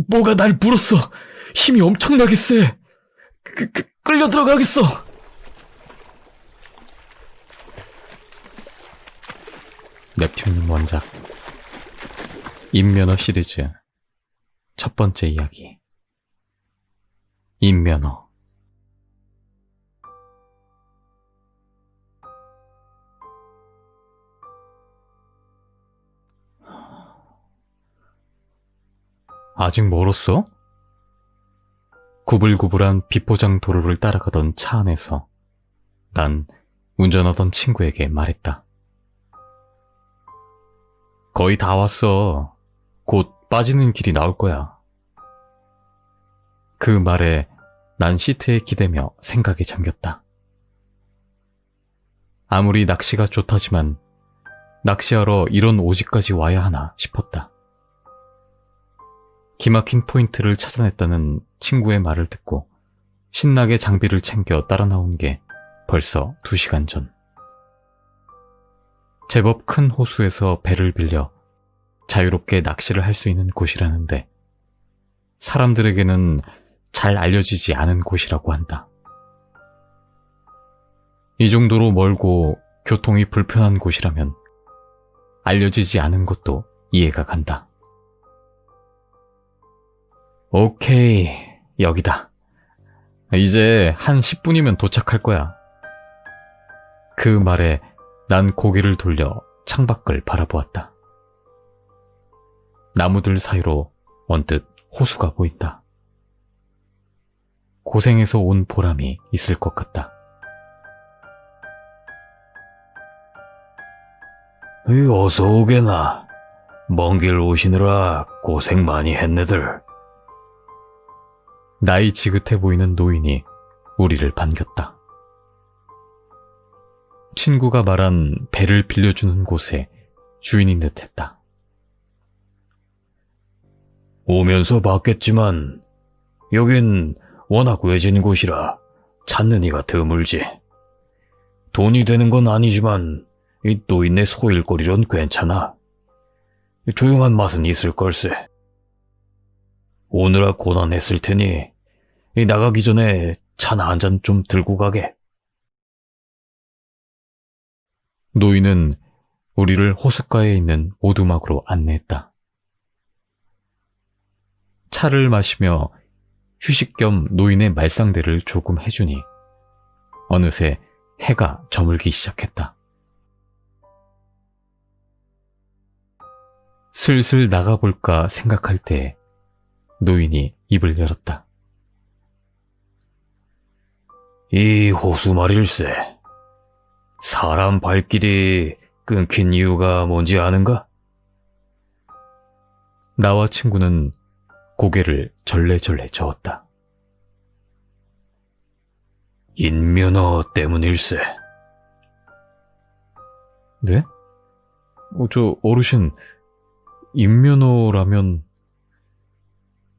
뭐가 날 물었어. 힘이 엄청나게 세. 끌려 들어가겠어. 넵튠님 원작 인면허 시리즈 첫 번째 이야기 인면허. 아직 멀었어? 구불구불한 비포장 도로를 따라가던 차 안에서 난 운전하던 친구에게 말했다. 거의 다 왔어. 곧 빠지는 길이 나올 거야. 그 말에 난 시트에 기대며 생각에 잠겼다. 아무리 낚시가 좋다지만 낚시하러 이런 오지까지 와야 하나 싶었다. 기막힌 포인트를 찾아냈다는 친구의 말을 듣고 신나게 장비를 챙겨 따라 나온 게 벌써 2시간 전. 제법 큰 호수에서 배를 빌려 자유롭게 낚시를 할 수 있는 곳이라는데 사람들에게는 잘 알려지지 않은 곳이라고 한다. 이 정도로 멀고 교통이 불편한 곳이라면 알려지지 않은 것도 이해가 간다. 오케이, 여기다. 이제 한 10분이면 도착할 거야. 그 말에 난 고개를 돌려 창밖을 바라보았다. 나무들 사이로 언뜻 호수가 보인다. 고생해서 온 보람이 있을 것 같다. 어서 오게나. 먼 길 오시느라 고생 많이 했네들. 나이 지긋해 보이는 노인이 우리를 반겼다. 친구가 말한 배를 빌려주는 곳에 주인인 듯했다. 오면서 봤겠지만 여긴 워낙 외진 곳이라 찾는 이가 드물지. 돈이 되는 건 아니지만 이 노인네 소일거리론 괜찮아. 조용한 맛은 있을 걸세. 오느라 고단했을 테니 나가기 전에 차나 한 잔 좀 들고 가게. 노인은 우리를 호숫가에 있는 오두막으로 안내했다. 차를 마시며 휴식 겸 노인의 말상대를 조금 해주니 어느새 해가 저물기 시작했다. 슬슬 나가볼까 생각할 때 노인이 입을 열었다. 이 호수 말일세. 사람 발길이 끊긴 이유가 뭔지 아는가? 나와 친구는 고개를 절레절레 저었다. 인면허 때문일세. 네? 저 어르신, 인면허라면...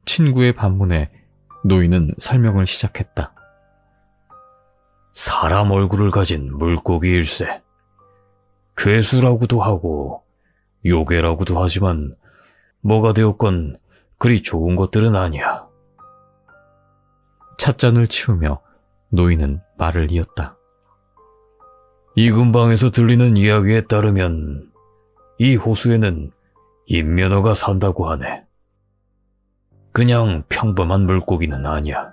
친구의 반문에 노인은 설명을 시작했다. 사람 얼굴을 가진 물고기일세. 괴수라고도 하고 요괴라고도 하지만 뭐가 되었건 그리 좋은 것들은 아니야. 찻잔을 치우며 노인은 말을 이었다. 이 근방에서 들리는 이야기에 따르면 이 호수에는 인면허가 산다고 하네. 그냥 평범한 물고기는 아니야.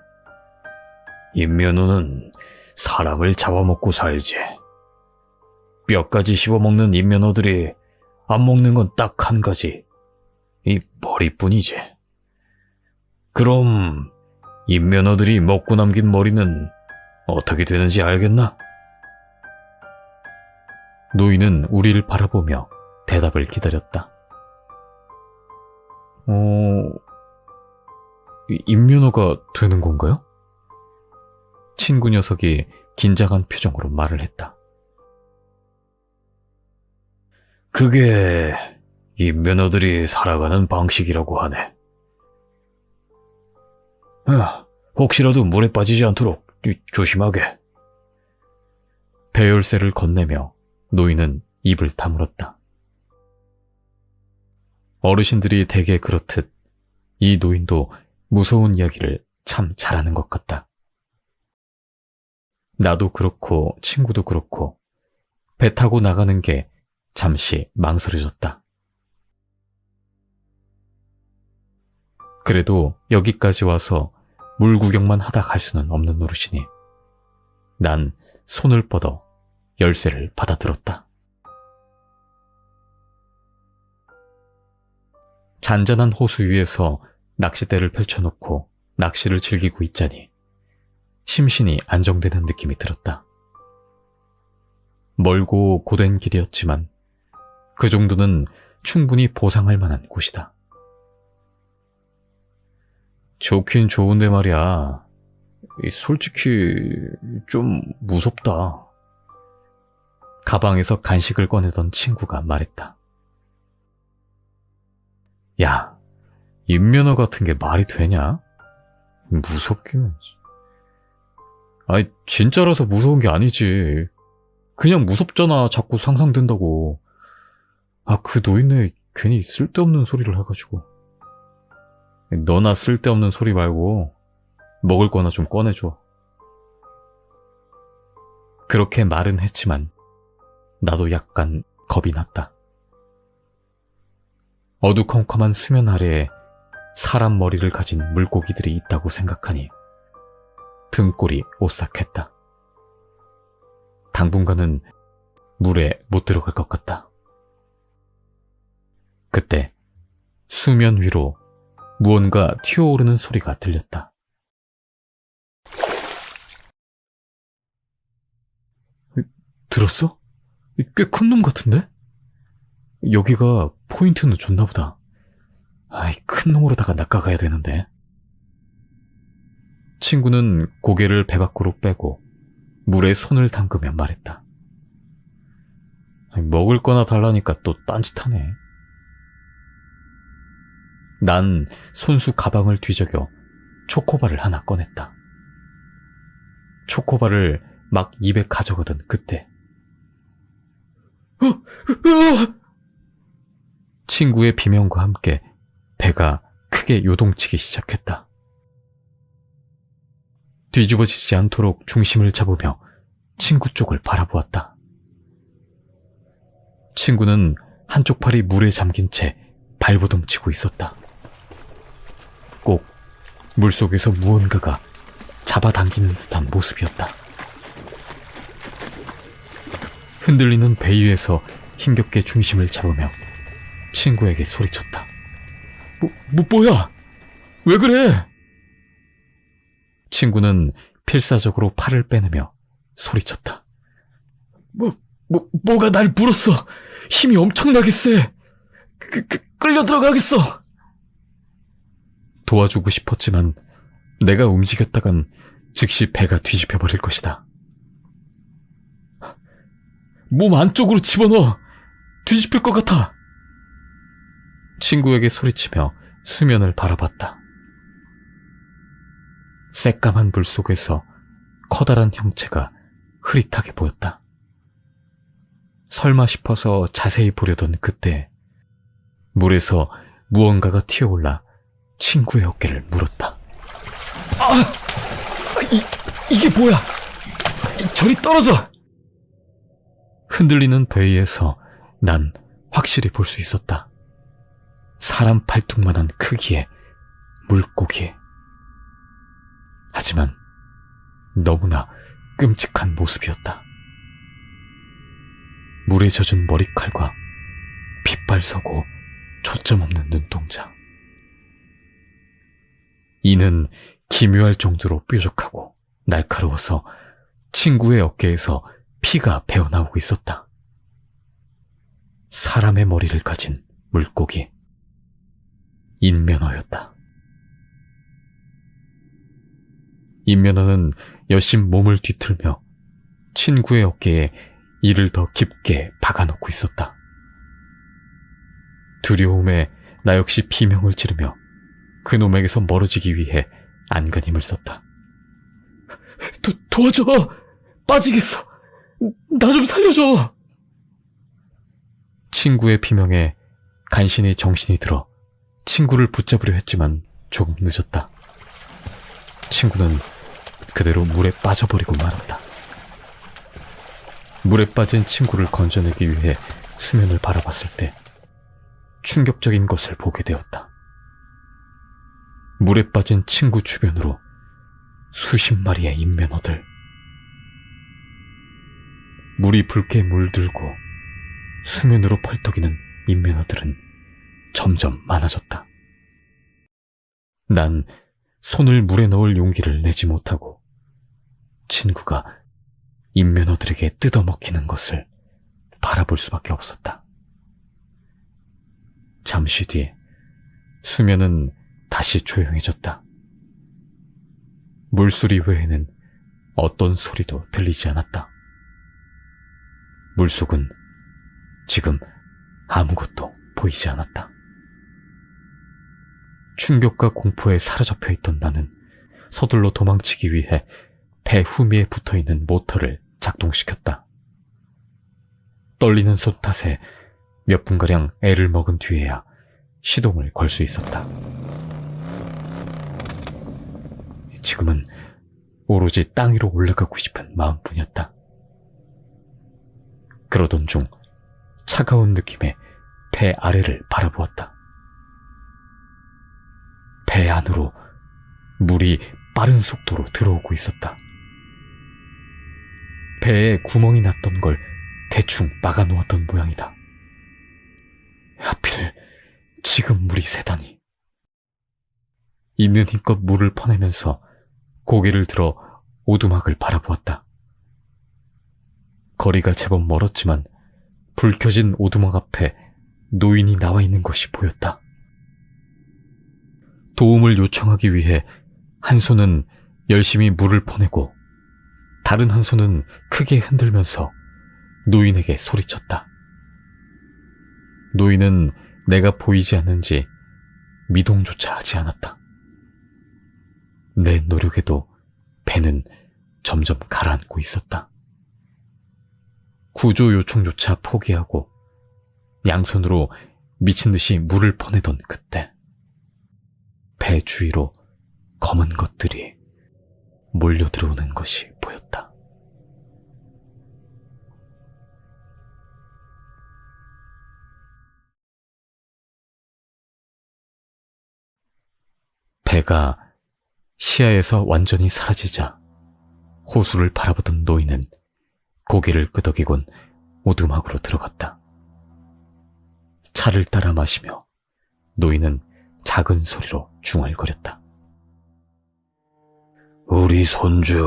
인면허는 사람을 잡아먹고 살지. 뼈까지 씹어먹는 인면허들이 안 먹는 건 딱 한 가지. 이 머리뿐이지. 그럼 인면허들이 먹고 남긴 머리는 어떻게 되는지 알겠나? 노인은 우리를 바라보며 대답을 기다렸다. 인면허가 되는 건가요? 친구 녀석이 긴장한 표정으로 말을 했다. 그게 인면허들이 살아가는 방식이라고 하네. 혹시라도 물에 빠지지 않도록 조심하게. 배열쇠를 건네며 노인은 입을 다물었다. 어르신들이 대개 그렇듯 이 노인도 무서운 이야기를 참 잘하는 것 같다. 나도 그렇고 친구도 그렇고 배 타고 나가는 게 잠시 망설여졌다. 그래도 여기까지 와서 물 구경만 하다 갈 수는 없는 노릇이니 난 손을 뻗어 열쇠를 받아들었다. 잔잔한 호수 위에서 낚싯대를 펼쳐놓고 낚시를 즐기고 있자니 심신이 안정되는 느낌이 들었다. 멀고 고된 길이었지만 그 정도는 충분히 보상할 만한 곳이다. 좋긴 좋은데 말이야. 솔직히 좀 무섭다. 가방에서 간식을 꺼내던 친구가 말했다. 야, 인면허 같은 게 말이 되냐? 무섭기는. 아니, 진짜라서 무서운 게 아니지. 그냥 무섭잖아. 자꾸 상상된다고. 아, 그 노인네 괜히 쓸데없는 소리를 해가지고. 너나 쓸데없는 소리 말고 먹을 거나 좀 꺼내줘. 그렇게 말은 했지만 나도 약간 겁이 났다. 어두컴컴한 수면 아래에 사람 머리를 가진 물고기들이 있다고 생각하니 등골이 오싹했다. 당분간은 물에 못 들어갈 것 같다. 그때 수면 위로 무언가 튀어오르는 소리가 들렸다. 들었어? 꽤 큰 놈 같은데? 여기가 포인트는 좋나 보다. 아이, 큰 놈으로다가 낚아가야 되는데. 친구는 고개를 배 밖으로 빼고 물에 손을 담그며 말했다. 먹을 거나 달라니까 또 딴짓하네. 난 손수 가방을 뒤적여 초코바를 하나 꺼냈다. 초코바를 막 입에 가져가던 그때 친구의 비명과 함께 배가 크게 요동치기 시작했다. 뒤집어지지 않도록 중심을 잡으며 친구 쪽을 바라보았다. 친구는 한쪽 팔이 물에 잠긴 채 발버둥치고 있었다. 꼭 물속에서 무언가가 잡아당기는 듯한 모습이었다. 흔들리는 배 위에서 힘겹게 중심을 잡으며 친구에게 소리쳤다. 뭐야? 왜 그래? 친구는 필사적으로 팔을 빼내며 소리쳤다. 뭐가 날 물었어. 힘이 엄청나게 세. 끌려 들어가겠어. 도와주고 싶었지만 내가 움직였다간 즉시 배가 뒤집혀 버릴 것이다. 몸 안쪽으로 집어넣어. 뒤집힐 것 같아. 친구에게 소리치며 수면을 바라봤다. 새까만 물 속에서 커다란 형체가 흐릿하게 보였다. 설마 싶어서 자세히 보려던 그때 물에서 무언가가 튀어올라 친구의 어깨를 물었다. 이게 뭐야? 저리 떨어져! 흔들리는 배 위에서 난 확실히 볼 수 있었다. 사람 팔뚝만한 크기의 물고기. 하지만 너무나 끔찍한 모습이었다. 물에 젖은 머리칼과 빗발서고 초점 없는 눈동자. 이는 기묘할 정도로 뾰족하고 날카로워서 친구의 어깨에서 피가 배어나오고 있었다. 사람의 머리를 가진 물고기. 인면허였다. 인면허는 여심 몸을 뒤틀며 친구의 어깨에 이를 더 깊게 박아놓고 있었다. 두려움에 나 역시 비명을 지르며 그놈에게서 멀어지기 위해 안간힘을 썼다. 도와줘! 빠지겠어! 나 좀 살려줘! 친구의 비명에 간신히 정신이 들어 친구를 붙잡으려 했지만 조금 늦었다. 친구는 그대로 물에 빠져버리고 말았다. 물에 빠진 친구를 건져내기 위해 수면을 바라봤을 때 충격적인 것을 보게 되었다. 물에 빠진 친구 주변으로 수십 마리의 인면어들. 물이 붉게 물들고 수면으로 펄떡이는 인면어들은 점점 많아졌다. 난 손을 물에 넣을 용기를 내지 못하고 친구가 인면어들에게 뜯어먹히는 것을 바라볼 수밖에 없었다. 잠시 뒤에 수면은 다시 조용해졌다. 물소리 외에는 어떤 소리도 들리지 않았다. 물속은 지금 아무것도 보이지 않았다. 충격과 공포에 사로잡혀 있던 나는 서둘러 도망치기 위해 배 후미에 붙어있는 모터를 작동시켰다. 떨리는 손 탓에 몇 분가량 애를 먹은 뒤에야 시동을 걸 수 있었다. 지금은 오로지 땅 위로 올라가고 싶은 마음뿐이었다. 그러던 중 차가운 느낌에 배 아래를 바라보았다. 배 안으로 물이 빠른 속도로 들어오고 있었다. 배에 구멍이 났던 걸 대충 막아놓았던 모양이다. 하필 지금 물이 새다니. 있는 힘껏 물을 퍼내면서 고개를 들어 오두막을 바라보았다. 거리가 제법 멀었지만 불 켜진 오두막 앞에 노인이 나와 있는 것이 보였다. 도움을 요청하기 위해 한 손은 열심히 물을 퍼내고 다른 한 손은 크게 흔들면서 노인에게 소리쳤다. 노인은 내가 보이지 않는지 미동조차 하지 않았다. 내 노력에도 배는 점점 가라앉고 있었다. 구조 요청조차 포기하고 양손으로 미친 듯이 물을 퍼내던 그때 배 주위로 검은 것들이 몰려 들어오는 것이 보였다. 배가 시야에서 완전히 사라지자 호수를 바라보던 노인은 고개를 끄덕이곤 오두막으로 들어갔다. 차를 따라 마시며 노인은 작은 소리로 중얼거렸다. 우리 손주,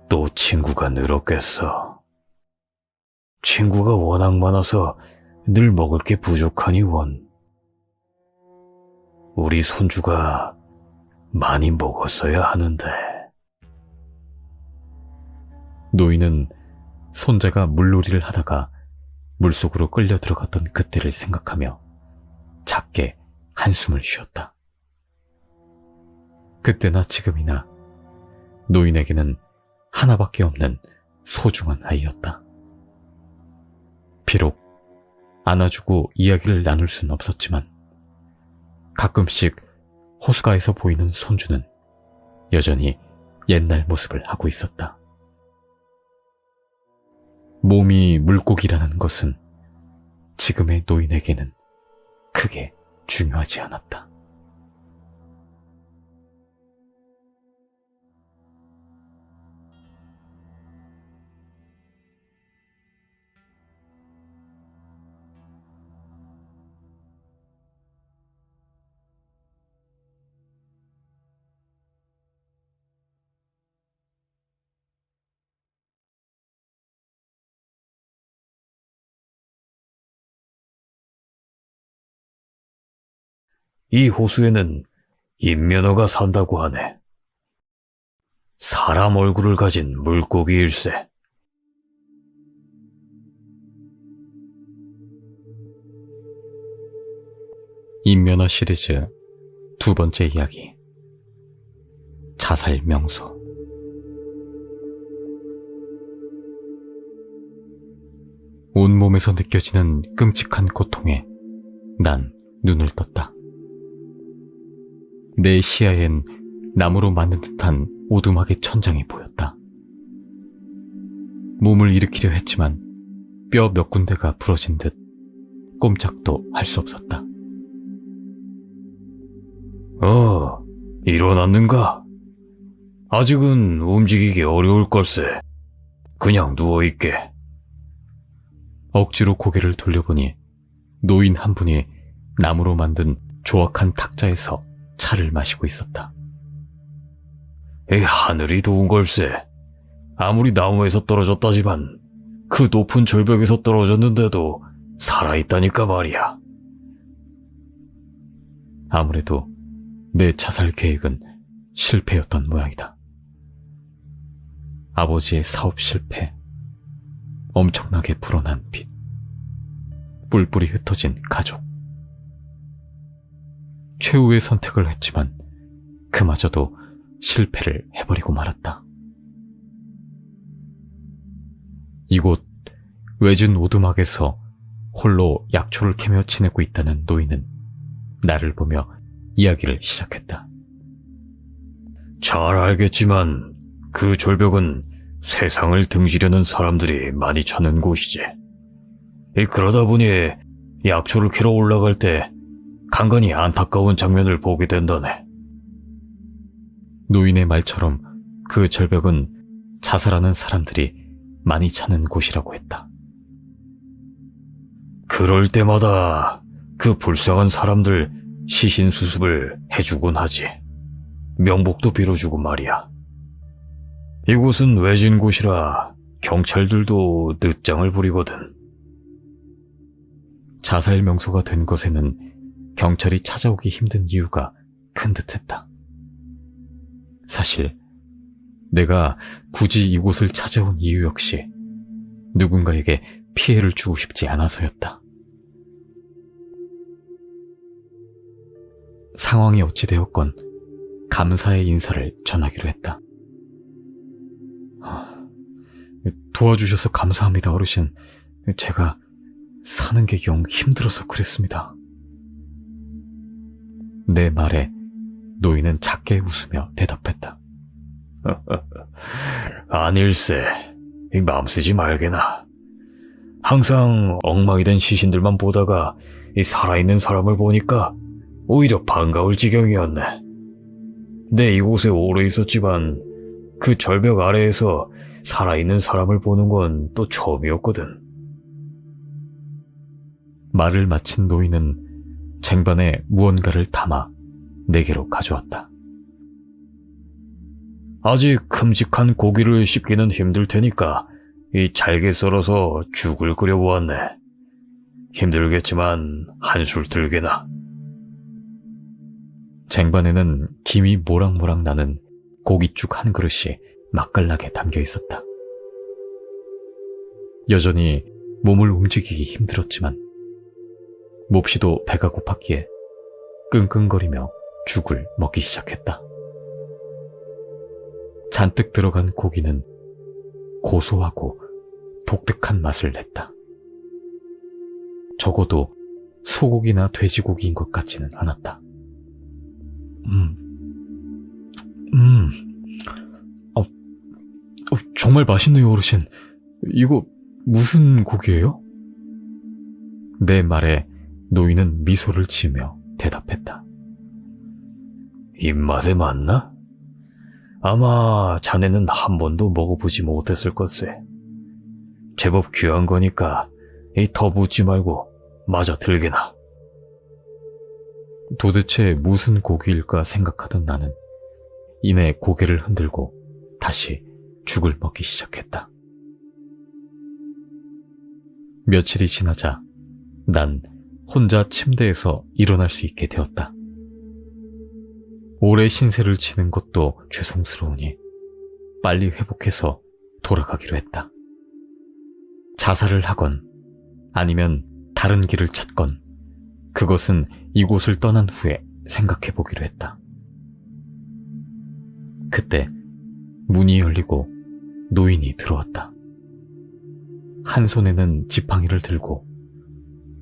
또 친구가 늘었겠어. 친구가 워낙 많아서 늘 먹을 게 부족하니 원. 우리 손주가 많이 먹었어야 하는데. 노인은 손자가 물놀이를 하다가 물속으로 끌려 들어갔던 그때를 생각하며 작게 한숨을 쉬었다. 그때나 지금이나 노인에게는 하나밖에 없는 소중한 아이였다. 비록 안아주고 이야기를 나눌 순 없었지만 가끔씩 호수가에서 보이는 손주는 여전히 옛날 모습을 하고 있었다. 몸이 물고기라는 것은 지금의 노인에게는 크게 중요하지 않았다. 이 호수에는 인면어가 산다고 하네. 사람 얼굴을 가진 물고기일세. 인면어 시리즈 두 번째 이야기. 자살 명소. 온몸에서 느껴지는 끔찍한 고통에 난 눈을 떴다. 내 시야엔 나무로 만든 듯한 오두막의 천장이 보였다. 몸을 일으키려 했지만 뼈 몇 군데가 부러진 듯 꼼짝도 할 수 없었다. 일어났는가? 아직은 움직이기 어려울 걸세. 그냥 누워있게. 억지로 고개를 돌려보니 노인 한 분이 나무로 만든 조악한 탁자에서 차를 마시고 있었다. 하늘이 도운 걸세. 아무리 나무에서 떨어졌다지만 그 높은 절벽에서 떨어졌는데도 살아있다니까 말이야. 아무래도 내 자살 계획은 실패였던 모양이다. 아버지의 사업 실패, 엄청나게 불어난 빚, 뿔뿔이 흩어진 가족. 최후의 선택을 했지만 그마저도 실패를 해버리고 말았다. 이곳 외진 오두막에서 홀로 약초를 캐며 지내고 있다는 노인은 나를 보며 이야기를 시작했다. 잘 알겠지만 그 절벽은 세상을 등지려는 사람들이 많이 찾는 곳이지. 그러다 보니 약초를 캐러 올라갈 때 간간히 안타까운 장면을 보게 된다네. 노인의 말처럼 그 절벽은 자살하는 사람들이 많이 찾는 곳이라고 했다. 그럴 때마다 그 불쌍한 사람들 시신 수습을 해주곤 하지. 명복도 빌어주고 말이야. 이곳은 외진 곳이라 경찰들도 늦장을 부리거든. 자살 명소가 된 것에는 경찰이 찾아오기 힘든 이유가 큰 듯했다. 사실 내가 굳이 이곳을 찾아온 이유 역시 누군가에게 피해를 주고 싶지 않아서였다. 상황이 어찌 되었건 감사의 인사를 전하기로 했다. 도와주셔서 감사합니다, 어르신. 제가 사는 게 영 힘들어서 그랬습니다. 내 말에 노인은 작게 웃으며 대답했다. 아닐세. 마음 쓰지 말게나. 항상 엉망이 된 시신들만 보다가 이 살아있는 사람을 보니까 오히려 반가울 지경이었네. 내 이곳에 오래 있었지만 그 절벽 아래에서 살아있는 사람을 보는 건 또 처음이었거든. 말을 마친 노인은 쟁반에 무언가를 담아 내게로 가져왔다. 아직 큼직한 고기를 씹기는 힘들 테니까 이 잘게 썰어서 죽을 끓여보았네. 힘들겠지만 한술 들게나. 쟁반에는 김이 모락모락 나는 고깃죽 한 그릇이 맛깔나게 담겨 있었다. 여전히 몸을 움직이기 힘들었지만 몹시도 배가 고팠기에 끙끙거리며 죽을 먹기 시작했다. 잔뜩 들어간 고기는 고소하고 독특한 맛을 냈다. 적어도 소고기나 돼지고기인 것 같지는 않았다. 정말 맛있네요, 어르신. 이거 무슨 고기예요? 내 말에 노인은 미소를 지으며 대답했다. 입맛에 맞나? 아마 자네는 한 번도 먹어보지 못했을 것세. 제법 귀한 거니까 더 묻지 말고 마저 들게나. 도대체 무슨 고기일까 생각하던 나는 이내 고개를 흔들고 다시 죽을 먹기 시작했다. 며칠이 지나자 난 혼자 침대에서 일어날 수 있게 되었다. 오래 신세를 지는 것도 죄송스러우니 빨리 회복해서 돌아가기로 했다. 자살을 하건 아니면 다른 길을 찾건 그것은 이곳을 떠난 후에 생각해보기로 했다. 그때 문이 열리고 노인이 들어왔다. 한 손에는 지팡이를 들고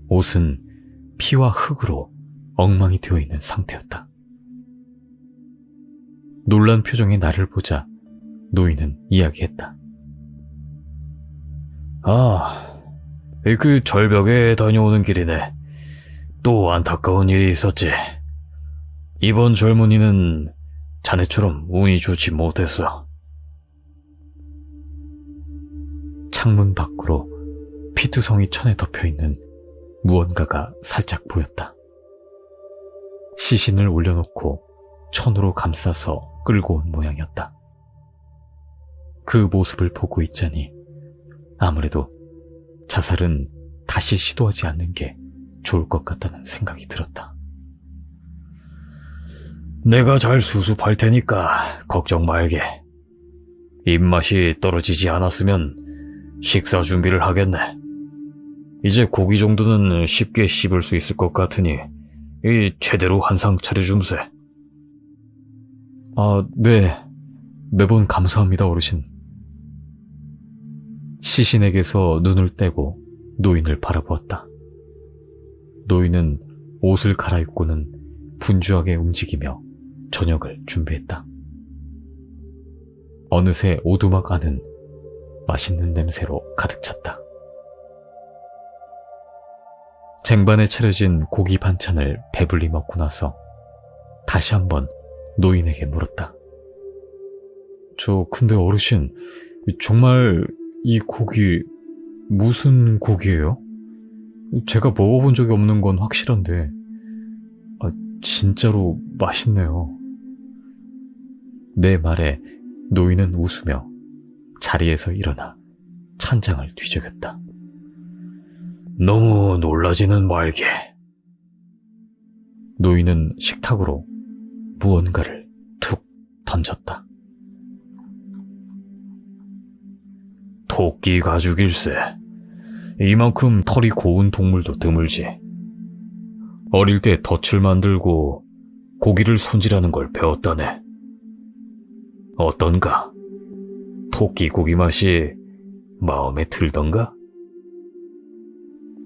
옷은 피와 흙으로 엉망이 되어 있는 상태였다. 놀란 표정의 나를 보자 노인은 이야기했다. 아, 그 절벽에 다녀오는 길이네. 또 안타까운 일이 있었지. 이번 젊은이는 자네처럼 운이 좋지 못했어. 창문 밖으로 피투성이 천에 덮여있는 무언가가 살짝 보였다. 시신을 올려놓고 천으로 감싸서 끌고 온 모양이었다. 그 모습을 보고 있자니 아무래도 자살은 다시 시도하지 않는 게 좋을 것 같다는 생각이 들었다. 내가 잘 수습할 테니까 걱정 말게. 입맛이 떨어지지 않았으면 식사 준비를 하겠네. 이제 고기 정도는 쉽게 씹을 수 있을 것 같으니 제대로 한 상 차려줌세. 아, 네. 매번 감사합니다, 어르신. 시신에게서 눈을 떼고 노인을 바라보았다. 노인은 옷을 갈아입고는 분주하게 움직이며 저녁을 준비했다. 어느새 오두막 안은 맛있는 냄새로 가득 찼다. 쟁반에 차려진 고기 반찬을 배불리 먹고 나서 다시 한번 노인에게 물었다. 근데 어르신, 정말 이 고기 무슨 고기예요? 제가 먹어본 적이 없는 건 확실한데 진짜로 맛있네요. 내 말에 노인은 웃으며 자리에서 일어나 찬장을 뒤적였다. 너무 놀라지는 말게. 노인은 식탁으로 무언가를 툭 던졌다. 토끼 가죽일세. 이만큼 털이 고운 동물도 드물지. 어릴 때 덫을 만들고 고기를 손질하는 걸 배웠다네. 어떤가? 토끼 고기 맛이 마음에 들던가?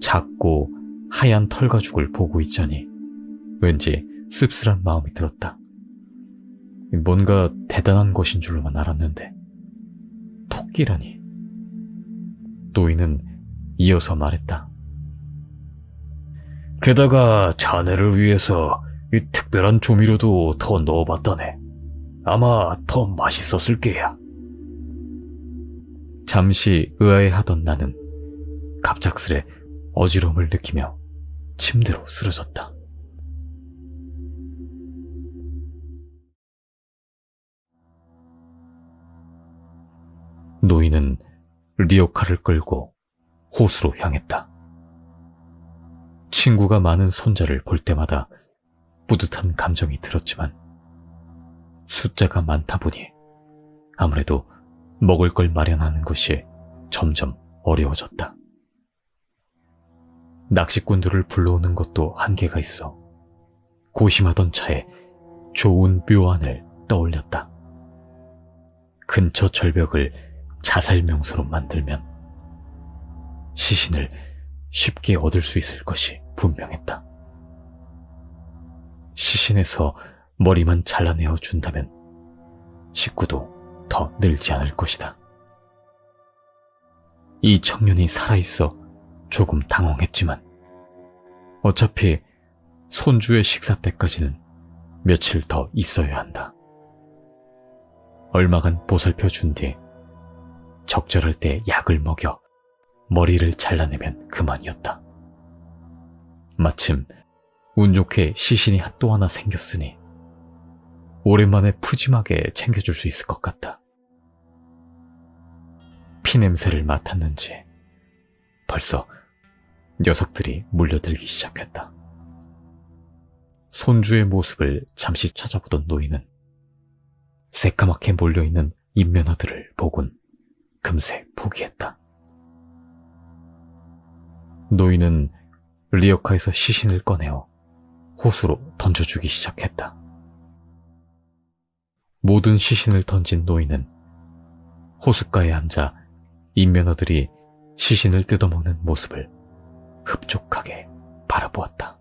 작고 하얀 털가죽을 보고 있자니 왠지 씁쓸한 마음이 들었다. 뭔가 대단한 것인 줄로만 알았는데 토끼라니. 노인은 이어서 말했다. 게다가 자네를 위해서 이 특별한 조미료도 더 넣어봤다네. 아마 더 맛있었을 게야. 잠시 의아해하던 나는 갑작스레 어지러움을 느끼며 침대로 쓰러졌다. 노인은 리어카를 끌고 호수로 향했다. 친구가 많은 손자를 볼 때마다 뿌듯한 감정이 들었지만 숫자가 많다 보니 아무래도 먹을 걸 마련하는 것이 점점 어려워졌다. 낚시꾼들을 불러오는 것도 한계가 있어 고심하던 차에 좋은 묘안을 떠올렸다. 근처 절벽을 자살 명소로 만들면 시신을 쉽게 얻을 수 있을 것이 분명했다. 시신에서 머리만 잘라내어 준다면 식구도 더 늘지 않을 것이다. 이 청년이 살아있어 조금 당황했지만 어차피 손주의 식사 때까지는 며칠 더 있어야 한다. 얼마간 보살펴 준 뒤 적절할 때 약을 먹여 머리를 잘라내면 그만이었다. 마침 운 좋게 시신이 또 하나 생겼으니 오랜만에 푸짐하게 챙겨줄 수 있을 것 같다. 피냄새를 맡았는지 벌써 녀석들이 몰려들기 시작했다. 손주의 모습을 잠시 찾아보던 노인은 새까맣게 몰려있는 인면허들을 보곤 금세 포기했다. 노인은 리어카에서 시신을 꺼내어 호수로 던져주기 시작했다. 모든 시신을 던진 노인은 호숫가에 앉아 인면허들이 시신을 뜯어먹는 모습을 흡족하게 바라보았다.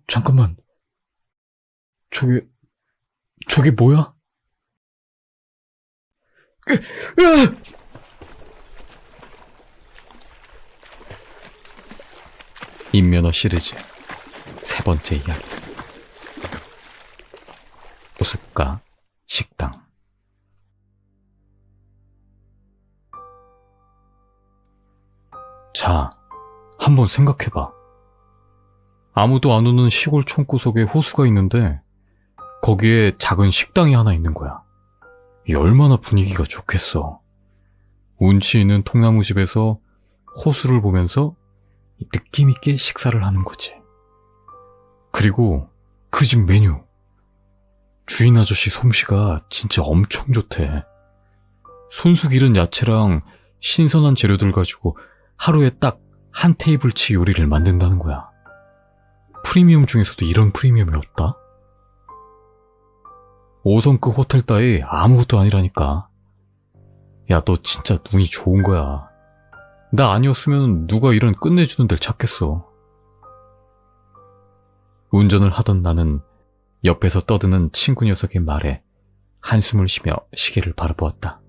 잠깐만. 저게 뭐야? 으아! 인면허 시리즈 세 번째 이야기. 호숫가 식당. 자, 한번 생각해봐. 아무도 안 오는 시골 촌구석에 호수가 있는데 거기에 작은 식당이 하나 있는 거야. 이 얼마나 분위기가 좋겠어. 운치 있는 통나무집에서 호수를 보면서 느낌 있게 식사를 하는 거지. 그리고 그 집 메뉴. 주인 아저씨 솜씨가 진짜 엄청 좋대. 손수 기른 야채랑 신선한 재료들 가지고 하루에 딱 한 테이블치 요리를 만든다는 거야. 프리미엄 중에서도 이런 프리미엄이 없다? 5성급 호텔 따위 아무것도 아니라니까. 야, 너 진짜 눈이 좋은 거야. 나 아니었으면 누가 이런 끝내주는 데를 찾겠어. 운전을 하던 나는 옆에서 떠드는 친구 녀석의 말에 한숨을 쉬며 시계를 바라보았다.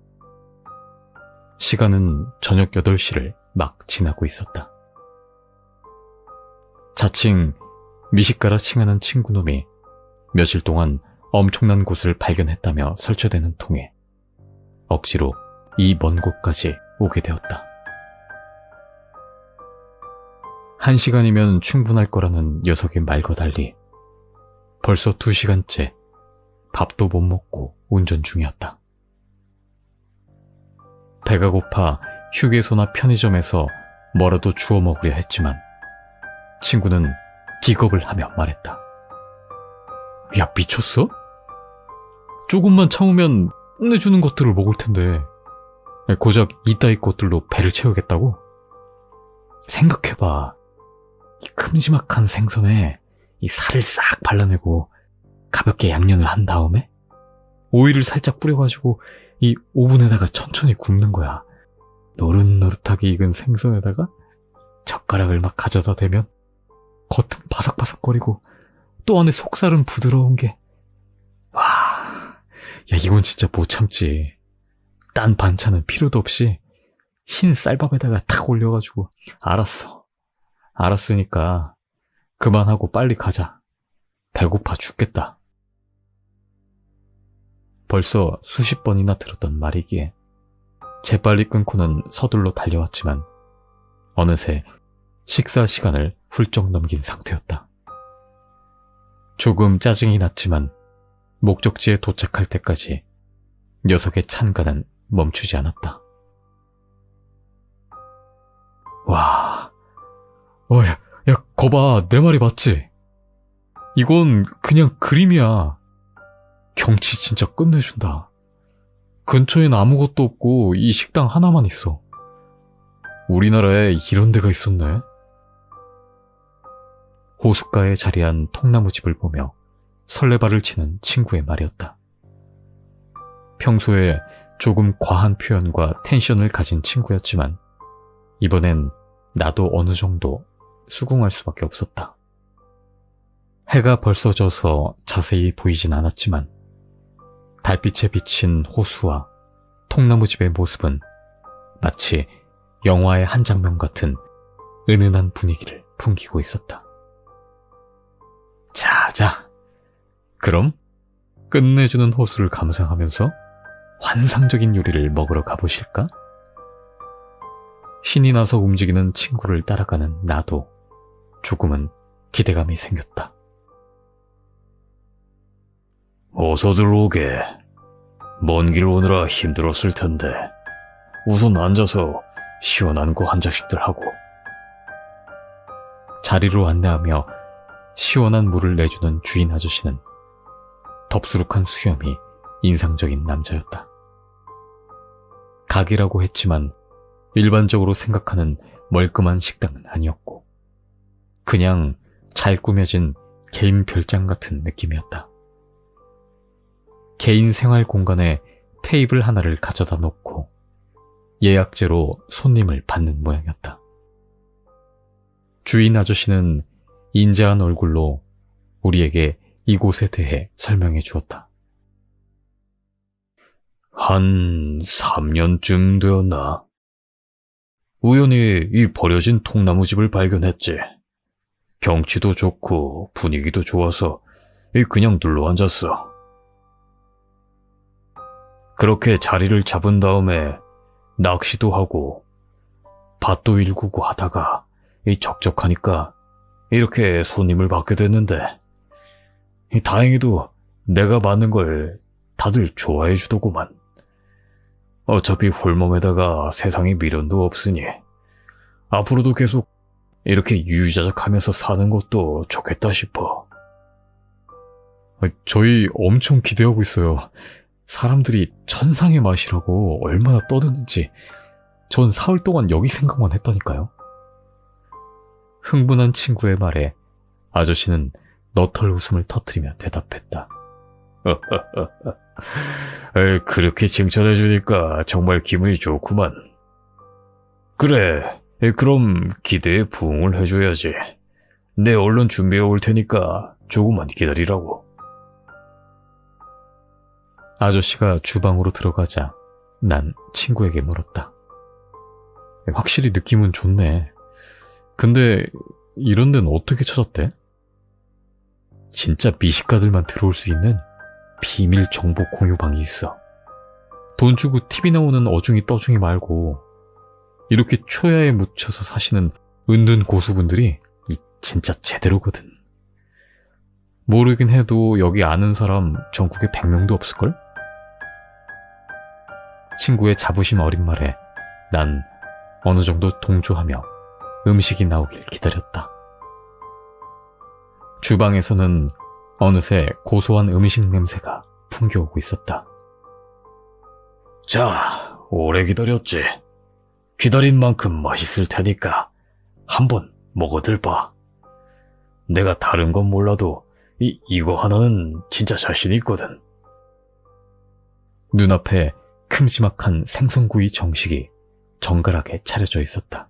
시간은 저녁 8시를 막 지나고 있었다. 자칭 미식가라 칭하는 친구놈이 며칠 동안 엄청난 곳을 발견했다며 설쳐대는 통에 억지로 이 먼 곳까지 오게 되었다. 1시간이면 충분할 거라는 녀석의 말과 달리 벌써 2시간째 밥도 못 먹고 운전 중이었다. 배가 고파 휴게소나 편의점에서 뭐라도 주워 먹으려 했지만 친구는 기겁을 하며 말했다. 야, 미쳤어? 조금만 참으면 끝내주는 것들을 먹을 텐데 고작 이따위 것들로 배를 채우겠다고? 생각해봐. 이 큼지막한 생선에 이 살을 싹 발라내고 가볍게 양념을 한 다음에 오일을 살짝 뿌려가지고 이 오븐에다가 천천히 굽는 거야. 노릇노릇하게 익은 생선에다가 젓가락을 막 가져다 대면 겉은 바삭바삭거리고 또 안에 속살은 부드러운 게, 와, 야, 이건 진짜 못 참지. 딴 반찬은 필요도 없이 흰 쌀밥에다가 탁 올려가지고. 알았으니까 그만하고 빨리 가자. 배고파 죽겠다. 벌써 수십 번이나 들었던 말이기에 재빨리 끊고는 서둘러 달려왔지만 어느새 식사 시간을 훌쩍 넘긴 상태였다. 조금 짜증이 났지만 목적지에 도착할 때까지 녀석의 찬가는 멈추지 않았다. 와, 야, 거봐, 내 말이 맞지? 이건 그냥 그림이야. 경치 진짜 끝내준다. 근처엔 아무것도 없고 이 식당 하나만 있어. 우리나라에 이런 데가 있었네. 호숫가에 자리한 통나무집을 보며 설레발을 치는 친구의 말이었다. 평소에 조금 과한 표현과 텐션을 가진 친구였지만 이번엔 나도 어느 정도 수긍할 수밖에 없었다. 해가 벌써 져서 자세히 보이진 않았지만 달빛에 비친 호수와 통나무집의 모습은 마치 영화의 한 장면 같은 은은한 분위기를 풍기고 있었다. 자, 그럼 끝내주는 호수를 감상하면서 환상적인 요리를 먹으러 가보실까? 신이 나서 움직이는 친구를 따라가는 나도 조금은 기대감이 생겼다. 어서 들어오게. 먼 길 오느라 힘들었을 텐데 우선 앉아서 시원한 거 한 잔씩들 하고. 자리로 안내하며 시원한 물을 내주는 주인 아저씨는 덥수룩한 수염이 인상적인 남자였다. 가게라고 했지만 일반적으로 생각하는 멀끔한 식당은 아니었고 그냥 잘 꾸며진 개인 별장 같은 느낌이었다. 개인 생활 공간에 테이블 하나를 가져다 놓고 예약제로 손님을 받는 모양이었다. 주인 아저씨는 인자한 얼굴로 우리에게 이곳에 대해 설명해 주었다. 한 3년쯤 되었나? 우연히 이 버려진 통나무집을 발견했지. 경치도 좋고 분위기도 좋아서 그냥 눌러 앉았어. 그렇게 자리를 잡은 다음에 낚시도 하고 밭도 일구고 하다가 적적하니까 이렇게 손님을 받게 됐는데 다행히도 내가 맞는 걸 다들 좋아해 주더구만. 어차피 홀몸에다가 세상에 미련도 없으니 앞으로도 계속 이렇게 유유자적하면서 사는 것도 좋겠다 싶어. 저희 엄청 기대하고 있어요. 사람들이 천상의 맛이라고 얼마나 떠드는지 전 사흘 동안 여기 생각만 했다니까요. 흥분한 친구의 말에 아저씨는 너털 웃음을 터뜨리며 대답했다. 그렇게 칭찬해주니까 정말 기분이 좋구만. 그래, 그럼 기대에 부응을 해줘야지. 내 얼른 준비해 올 테니까 조금만 기다리라고. 아저씨가 주방으로 들어가자 난 친구에게 물었다. 확실히 느낌은 좋네. 근데 이런 데는 어떻게 찾았대? 진짜 미식가들만 들어올 수 있는 비밀 정보 공유방이 있어. 돈 주고 TV 나오는 어중이 떠중이 말고 이렇게 초야에 묻혀서 사시는 은둔 고수분들이 진짜 제대로거든. 모르긴 해도 여기 아는 사람 전국에 100명도 없을걸? 친구의 자부심 어린 말에 난 어느 정도 동조하며 음식이 나오길 기다렸다. 주방에서는 어느새 고소한 음식 냄새가 풍겨오고 있었다. 자, 오래 기다렸지. 기다린 만큼 맛있을 테니까 한번 먹어들 봐. 내가 다른 건 몰라도 이거 하나는 진짜 자신 있거든. 눈앞에 큼지막한 생선구이 정식이 정갈하게 차려져 있었다.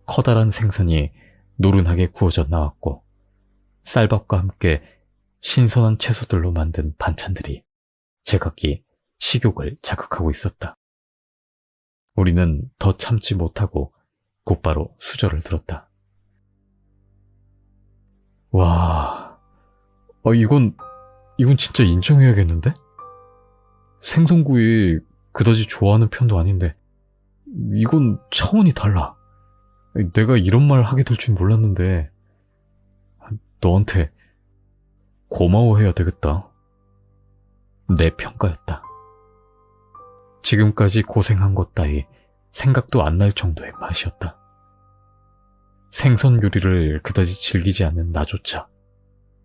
커다란 생선이 노른하게 구워져 나왔고 쌀밥과 함께 신선한 채소들로 만든 반찬들이 제각기 식욕을 자극하고 있었다. 우리는 더 참지 못하고 곧바로 수저를 들었다. 와, 이건 진짜 인정해야겠는데? 생선구이 그다지 좋아하는 편도 아닌데 이건 차원이 달라. 내가 이런 말 하게 될 줄 몰랐는데 너한테 고마워해야 되겠다. 내 평가였다. 지금까지 고생한 것 따위 생각도 안 날 정도의 맛이었다. 생선 요리를 그다지 즐기지 않는 나조차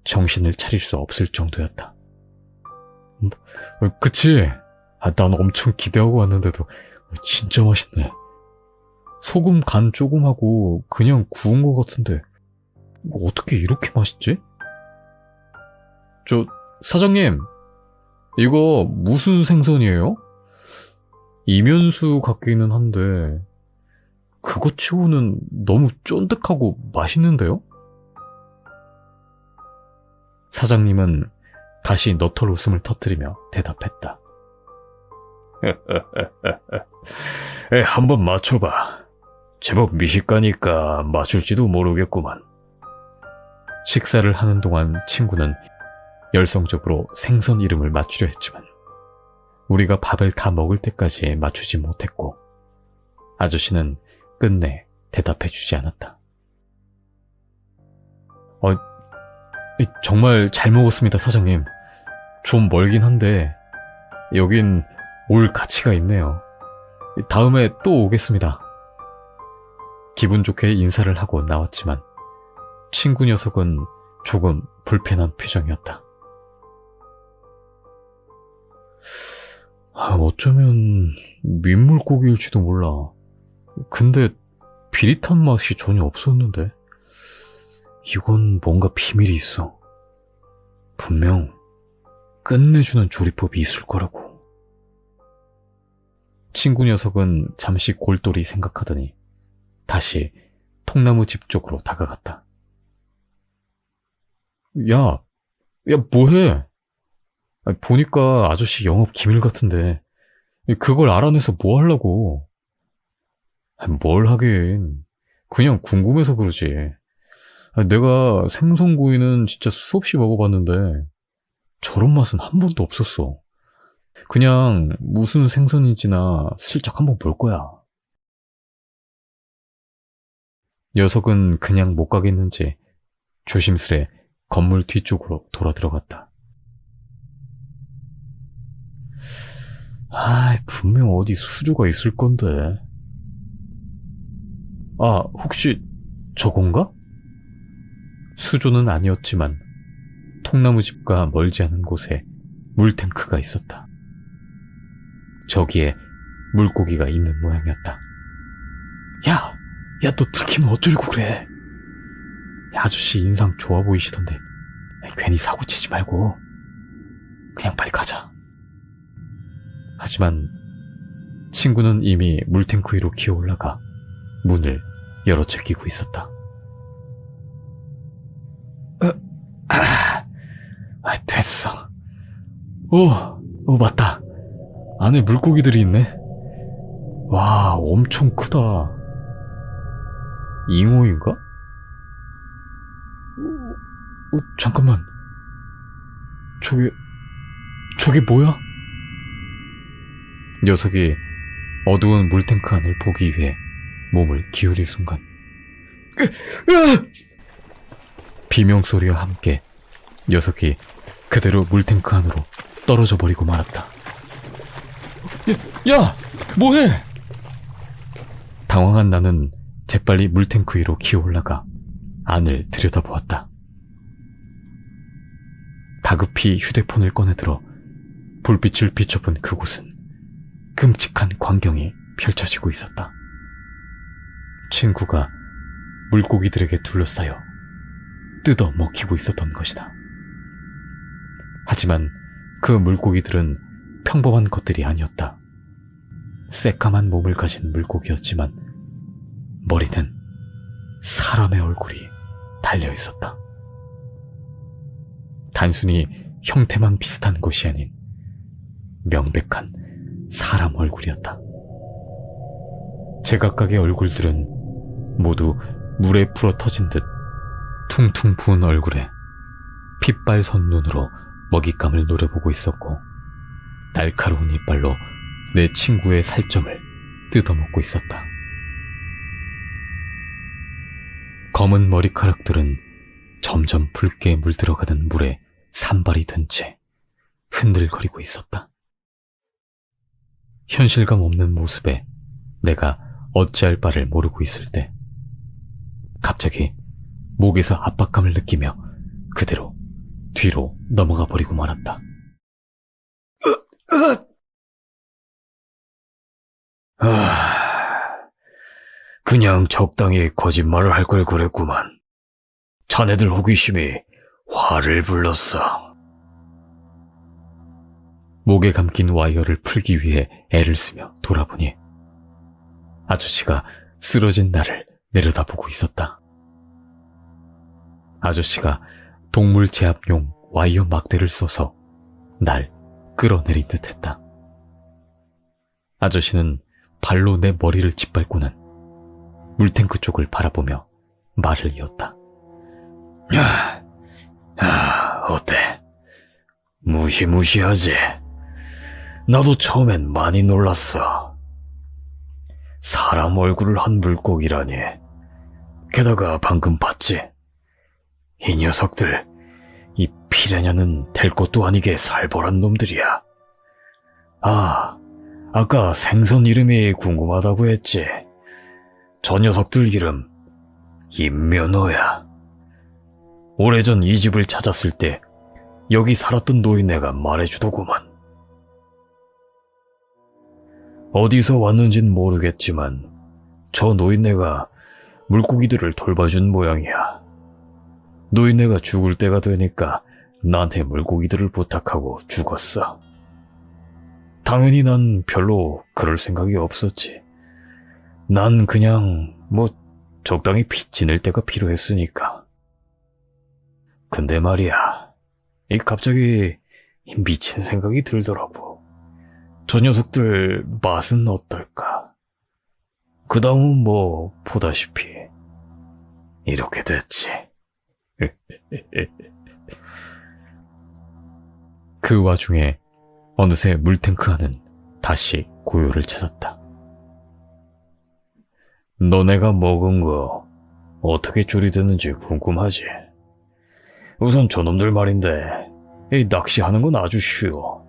정신을 차릴 수 없을 정도였다. 그치? 난 엄청 기대하고 왔는데도 진짜 맛있네. 소금 간 조금 하고 그냥 구운 것 같은데 어떻게 이렇게 맛있지? 사장님, 이거 무슨 생선이에요? 이면수 같기는 한데 그것 치고는 너무 쫀득하고 맛있는데요? 사장님은 다시 너털 웃음을 터뜨리며 대답했다. 한번 맞춰봐. 제법 미식가니까 맞출지도 모르겠구만. 식사를 하는 동안 친구는 열성적으로 생선 이름을 맞추려 했지만 우리가 밥을 다 먹을 때까지 맞추지 못했고 아저씨는 끝내 대답해주지 않았다. 정말 잘 먹었습니다, 사장님. 좀 멀긴 한데 여긴 올 가치가 있네요. 다음에 또 오겠습니다. 기분 좋게 인사를 하고 나왔지만 친구 녀석은 조금 불편한 표정이었다. 어쩌면 민물고기일지도 몰라. 근데 비릿한 맛이 전혀 없었는데 이건 뭔가 비밀이 있어. 분명 끝내주는 조리법이 있을 거라고. 친구 녀석은 잠시 골똘히 생각하더니 다시 통나무 집 쪽으로 다가갔다. 야, 야, 뭐해? 아니, 보니까 아저씨 영업 기밀 같은데. 그걸 알아내서 뭐 하려고? 아니, 뭘 하긴. 그냥 궁금해서 그러지. 아니, 내가 생선구이는 진짜 수없이 먹어봤는데, 저런 맛은 한 번도 없었어. 그냥 무슨 생선인지나 슬쩍 한번 볼 거야. 녀석은 그냥 못 가겠는지 조심스레 건물 뒤쪽으로 돌아 들어갔다. 분명 어디 수조가 있을 건데. 아, 혹시 저건가? 수조는 아니었지만 통나무집과 멀지 않은 곳에 물탱크가 있었다. 저기에 물고기가 있는 모양이었다. 야, 너 들키면 어쩌려고 그래? 야, 아저씨 인상 좋아 보이시던데 괜히 사고치지 말고 그냥 빨리 가자. 하지만 친구는 이미 물탱크 위로 기어 올라가 문을 열어 제끼고 있었다. 됐어. 맞다. 안에 물고기들이 있네. 와, 엄청 크다. 잉어인가? 잠깐만. 저게 뭐야? 녀석이 어두운 물탱크 안을 보기 위해 몸을 기울인 순간 비명소리와 함께 녀석이 그대로 물탱크 안으로 떨어져 버리고 말았다. 야! 뭐해? 당황한 나는 재빨리 물탱크 위로 기어 올라가 안을 들여다보았다. 다급히 휴대폰을 꺼내들어 불빛을 비춰본 그곳은 끔찍한 광경이 펼쳐지고 있었다. 친구가 물고기들에게 둘러싸여 뜯어 먹히고 있었던 것이다. 하지만 그 물고기들은 평범한 것들이 아니었다. 새까만 몸을 가진 물고기였지만 머리는 사람의 얼굴이 달려 있었다. 단순히 형태만 비슷한 것이 아닌 명백한 사람 얼굴이었다. 제각각의 얼굴들은 모두 물에 불어 터진 듯 퉁퉁 부은 얼굴에 핏발선 눈으로 먹잇감을 노려보고 있었고 날카로운 이빨로 내 친구의 살점을 뜯어먹고 있었다. 검은 머리카락들은 점점 붉게 물들어가는 물에 산발이 된 채 흔들거리고 있었다. 현실감 없는 모습에 내가 어찌할 바를 모르고 있을 때 갑자기 목에서 압박감을 느끼며 그대로 뒤로 넘어가 버리고 말았다. 그냥 적당히 거짓말을 할 걸 그랬구만. 자네들 호기심이 화를 불렀어. 목에 감긴 와이어를 풀기 위해 애를 쓰며 돌아보니 아저씨가 쓰러진 나를 내려다보고 있었다. 아저씨가 동물 제압용 와이어 막대를 써서 날 끌어내린 듯했다. 아저씨는 발로 내 머리를 짓밟고는 물탱크 쪽을 바라보며 말을 이었다. 어때? 무시무시하지? 나도 처음엔 많이 놀랐어. 사람 얼굴을 한 물고기라니. 게다가 방금 봤지? 이 녀석들, 이 피라냐는 될 것도 아니게 살벌한 놈들이야. 아까 생선 이름이 궁금하다고 했지? 저 녀석들 이름 임면호야. 오래전 이 집을 찾았을 때 여기 살았던 노인네가 말해주더구만. 어디서 왔는진 모르겠지만 저 노인네가 물고기들을 돌봐준 모양이야. 노인네가 죽을 때가 되니까 나한테 물고기들을 부탁하고 죽었어. 당연히 난 별로 그럴 생각이 없었지. 난 그냥 적당히 빚 지낼 때가 필요했으니까. 근데 말이야, 이 갑자기 미친 생각이 들더라고. 저 녀석들 맛은 어떨까? 그 다음은 뭐 보다시피 이렇게 됐지. 그 와중에 어느새 물탱크 안은 다시 고요를 찾았다. 너네가 먹은 거 어떻게 조리되는지 궁금하지? 우선 저놈들 말인데 이 낚시하는 건 아주 쉬워.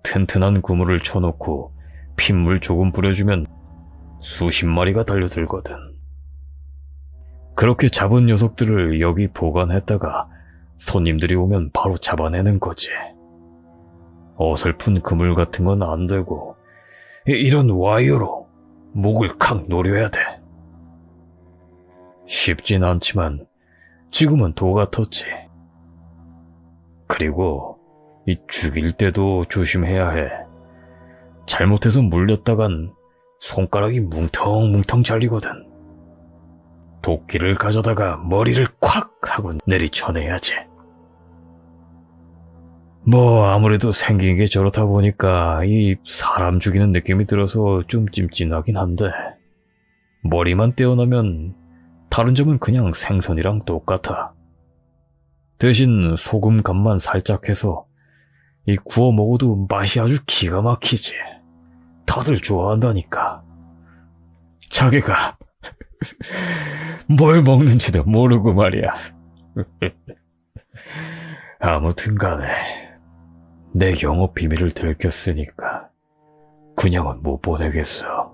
튼튼한 그물을 쳐놓고 핏물 조금 뿌려주면 수십 마리가 달려들거든. 그렇게 잡은 녀석들을 여기 보관했다가 손님들이 오면 바로 잡아내는 거지. 어설픈 그물 같은 건 안 되고 이런 와이어로 목을 칵 노려야 돼. 쉽진 않지만 지금은 도 같았지. 그리고 이 죽일 때도 조심해야 해. 잘못해서 물렸다간 손가락이 뭉텅뭉텅 잘리거든. 도끼를 가져다가 머리를 콱 하고 내리쳐내야지. 뭐 아무래도 생긴 게 저렇다 보니까 이 사람 죽이는 느낌이 들어서 좀 찜찜하긴 한데 머리만 떼어나면 다른 점은 그냥 생선이랑 똑같아. 대신 소금 간만 살짝 해서 이 구워 먹어도 맛이 아주 기가 막히지. 다들 좋아한다니까. 자기가 뭘 먹는지도 모르고 말이야. 아무튼 간에 내 영업 비밀을 들켰으니까 그냥은 못 보내겠어.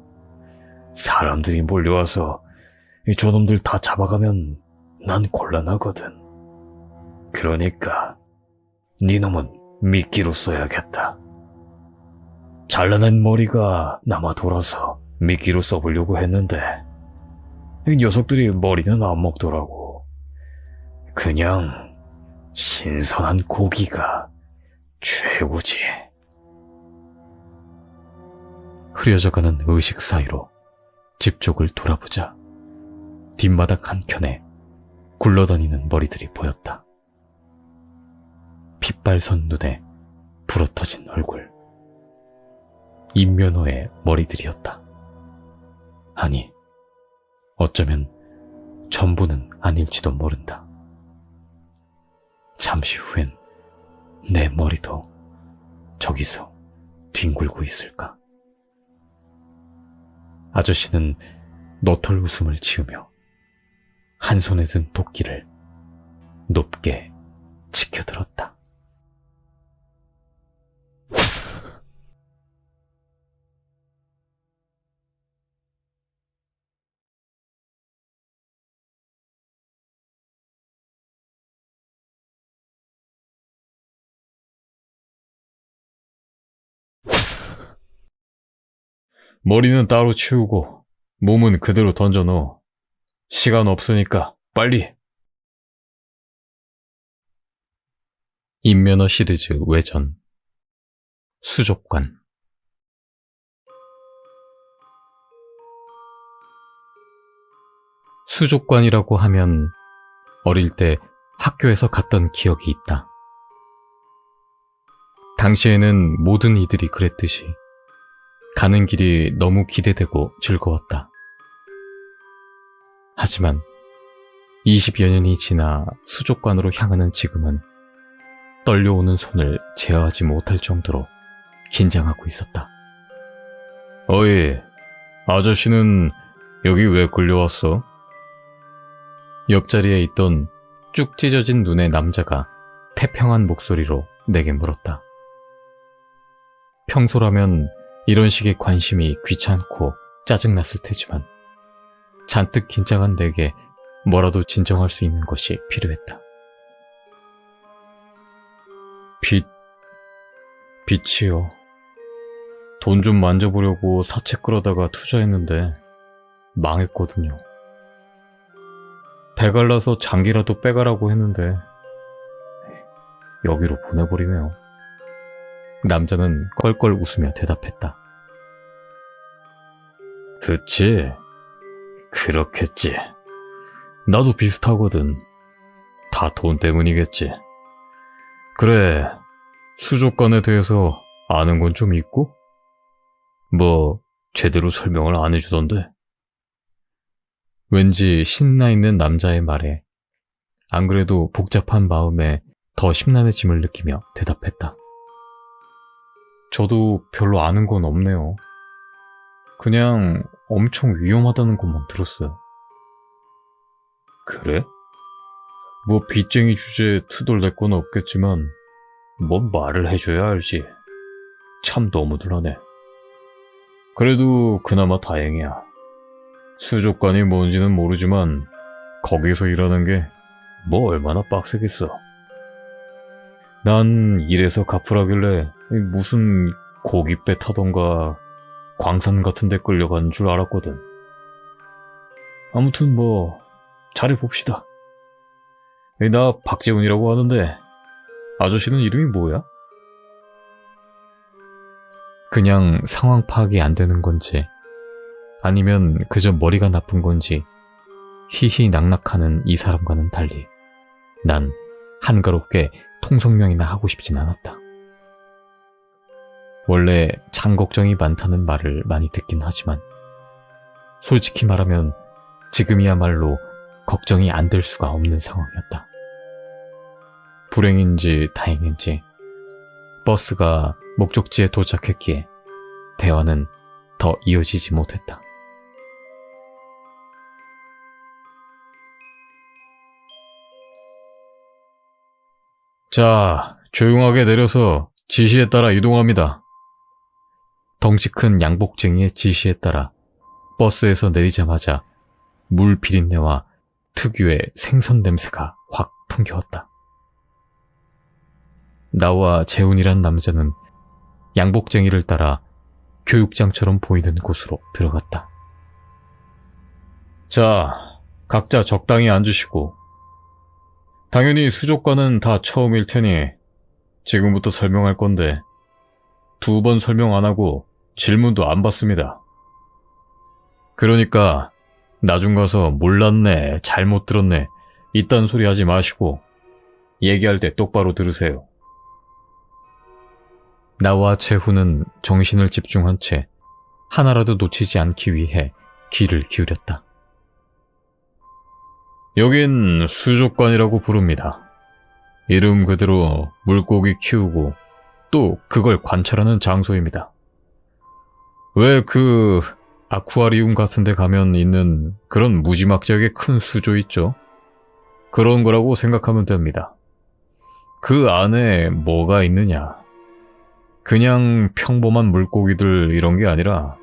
사람들이 몰려와서 저놈들 다 잡아가면 난 곤란하거든. 그러니까 네 놈은 미끼로 써야겠다. 잘라낸 머리가 남아 돌아서 미끼로 써보려고 했는데 이 녀석들이 머리는 안 먹더라고. 그냥 신선한 고기가 최고지. 흐려져가는 의식 사이로 집 쪽을 돌아보자 뒷마당 한켠에 굴러다니는 머리들이 보였다. 핏발선 눈에 부러터진 얼굴. 임면허의 머리들이었다. 아니, 어쩌면 전부는 아닐지도 모른다. 잠시 후엔 내 머리도 저기서 뒹굴고 있을까? 아저씨는 노털 웃음을 지으며 한 손에 든 도끼를 높게 치켜들었다. 머리는 따로 치우고 몸은 그대로 던져넣어. 시간 없으니까 빨리. 임면허 시리즈 외전 수족관. 수족관이라고 하면 어릴 때 학교에서 갔던 기억이 있다. 당시에는 모든 이들이 그랬듯이 가는 길이 너무 기대되고 즐거웠다. 하지만 20여 년이 지나 수족관으로 향하는 지금은 떨려오는 손을 제어하지 못할 정도로 긴장하고 있었다. 어이, 아저씨는 여기 왜 끌려왔어? 옆자리에 있던 쭉 찢어진 눈의 남자가 태평한 목소리로 내게 물었다. 평소라면 이런 식의 관심이 귀찮고 짜증났을 테지만 잔뜩 긴장한 내게 뭐라도 진정할 수 있는 것이 필요했다. 빚이요. 돈 좀 만져보려고 사채 끌어다가 투자했는데 망했거든요. 배갈라서 장기라도 빼가라고 했는데 여기로 보내버리네요. 남자는 껄껄 웃으며 대답했다. 그치? 그렇겠지. 나도 비슷하거든. 다 돈 때문이겠지. 그래, 수족관에 대해서 아는 건 좀 있고? 뭐, 제대로 설명을 안 해주던데. 왠지 신나 있는 남자의 말에 안 그래도 복잡한 마음에 더 심란해짐을 느끼며 대답했다. 저도 별로 아는 건 없네요. 그냥 엄청 위험하다는 것만 들었어요. 그래? 뭐 빚쟁이 주제에 투덜댈 건 없겠지만 뭔 말을 해줘야 알지. 참 너무들하네. 그래도 그나마 다행이야. 수족관이 뭔지는 모르지만 거기서 일하는 게 뭐 얼마나 빡세겠어. 난 일해서 갚으라길래 무슨 고깃배 타던가 광산 같은 데 끌려간 줄 알았거든. 아무튼 뭐 잘해봅시다. 나 박재훈이라고 하는데 아저씨는 이름이 뭐야? 그냥 상황 파악이 안 되는 건지 아니면 그저 머리가 나쁜 건지 희희낙낙하는 이 사람과는 달리 난 한가롭게 통성명이나 하고 싶진 않았다. 원래 장 걱정이 많다는 말을 많이 듣긴 하지만 솔직히 말하면 지금이야말로 걱정이 안 될 수가 없는 상황이었다. 불행인지 다행인지 버스가 목적지에 도착했기에 대화는 더 이어지지 못했다. 자, 조용하게 내려서 지시에 따라 이동합니다. 덩치 큰 양복쟁이의 지시에 따라 버스에서 내리자마자 물 비린내와 특유의 생선 냄새가 확 풍겨왔다. 나와 재훈이란 남자는 양복쟁이를 따라 교육장처럼 보이는 곳으로 들어갔다. 자, 각자 적당히 앉으시고 당연히 수족관은 다 처음일 테니 지금부터 설명할 건데 2번 설명 안 하고 질문도 안 받습니다. 그러니까 나중 가서 몰랐네, 잘못 들었네 이딴 소리 하지 마시고 얘기할 때 똑바로 들으세요. 나와 재훈은 정신을 집중한 채 하나라도 놓치지 않기 위해 귀를 기울였다. 여긴 수족관이라고 부릅니다. 이름 그대로 물고기 키우고 또 그걸 관찰하는 장소입니다. 왜 그 아쿠아리움 같은 데 가면 있는 그런 무지막지하게 큰 수조 있죠? 그런 거라고 생각하면 됩니다. 그 안에 뭐가 있느냐? 그냥 평범한 물고기들 이런 게 아니라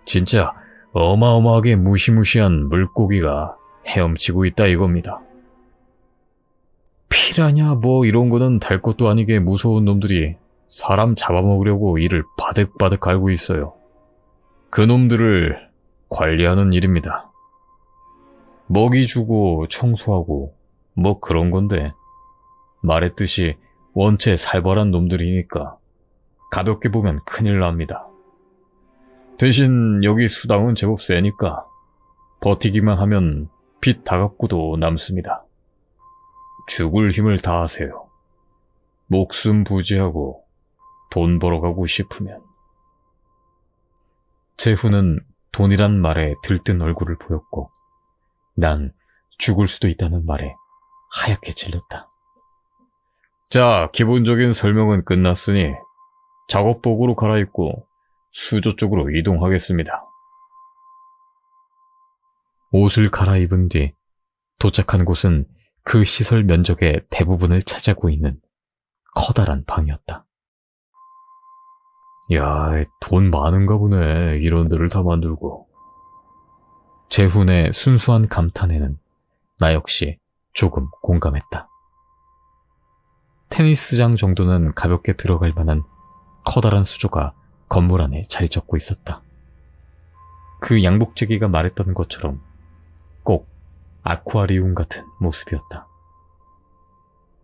진짜 어마어마하게 무시무시한 물고기가 헤엄치고 있다 이겁니다. 피라냐 뭐 이런 거는 달 것도 아니게 무서운 놈들이 사람 잡아먹으려고 이를 바득바득 갈고 있어요. 그 놈들을 관리하는 일입니다. 먹이 주고 청소하고 뭐 그런 건데 말했듯이 원체 살벌한 놈들이니까 가볍게 보면 큰일 납니다. 대신 여기 수당은 제법 세니까 버티기만 하면 빚 다 갚고도 남습니다. 죽을 힘을 다하세요. 목숨 부지하고 돈 벌어가고 싶으면. 재훈은 돈이란 말에 들뜬 얼굴을 보였고 난 죽을 수도 있다는 말에 하얗게 질렸다. 자, 기본적인 설명은 끝났으니 작업복으로 갈아입고 수조 쪽으로 이동하겠습니다. 옷을 갈아입은 뒤 도착한 곳은 그 시설 면적의 대부분을 차지하고 있는 커다란 방이었다. 야, 돈 많은가 보네. 이런 데를 다 만들고. 재훈의 순수한 감탄에는 나 역시 조금 공감했다. 테니스장 정도는 가볍게 들어갈 만한 커다란 수조가 건물 안에 자리 잡고 있었다. 그 양복제기가 말했던 것처럼 꼭 아쿠아리움 같은 모습이었다.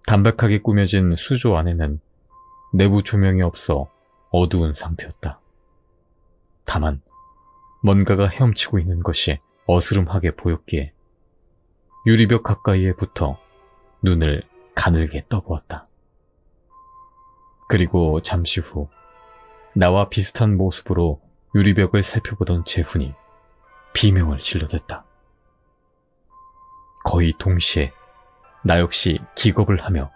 담백하게 꾸며진 수조 안에는 내부 조명이 없어 어두운 상태였다. 다만 뭔가가 헤엄치고 있는 것이 어스름하게 보였기에 유리벽 가까이에 붙어 눈을 가늘게 떠보았다. 그리고 잠시 후 나와 비슷한 모습으로 유리벽을 살펴보던 재훈이 비명을 질러댔다. 거의 동시에 나 역시 기겁을 하며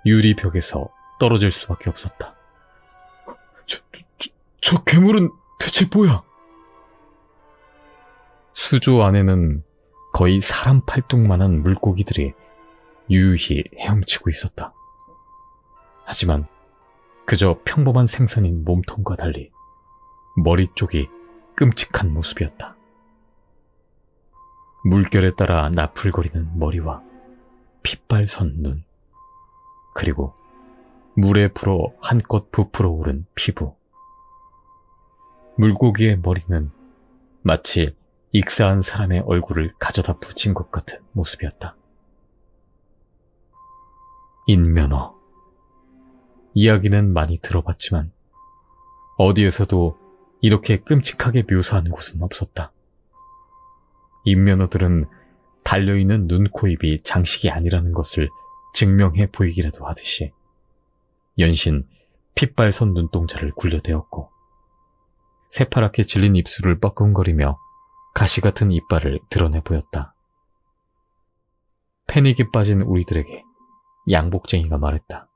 유리벽에서 떨어질 수밖에 없었다. 저 괴물은 대체 뭐야? 수조 안에는 거의 사람 팔뚝만한 물고기들이 유유히 헤엄치고 있었다. 하지만 그저 평범한 생선인 몸통과 달리 머리 쪽이 끔찍한 모습이었다. 물결에 따라 나풀거리는 머리와 핏발선 눈, 그리고 물에 불어 한껏 부풀어 오른 피부. 물고기의 머리는 마치 익사한 사람의 얼굴을 가져다 붙인 것 같은 모습이었다. 인면허. 이야기는 많이 들어봤지만 어디에서도 이렇게 끔찍하게 묘사한 곳은 없었다. 인면허들은 달려있는 눈, 코, 입이 장식이 아니라는 것을 증명해 보이기라도 하듯이 연신 핏발선 눈동자를 굴려대었고 새파랗게 질린 입술을 뻐끔거리며 가시 같은 이빨을 드러내 보였다. 패닉에 빠진 우리들에게 양복쟁이가 말했다.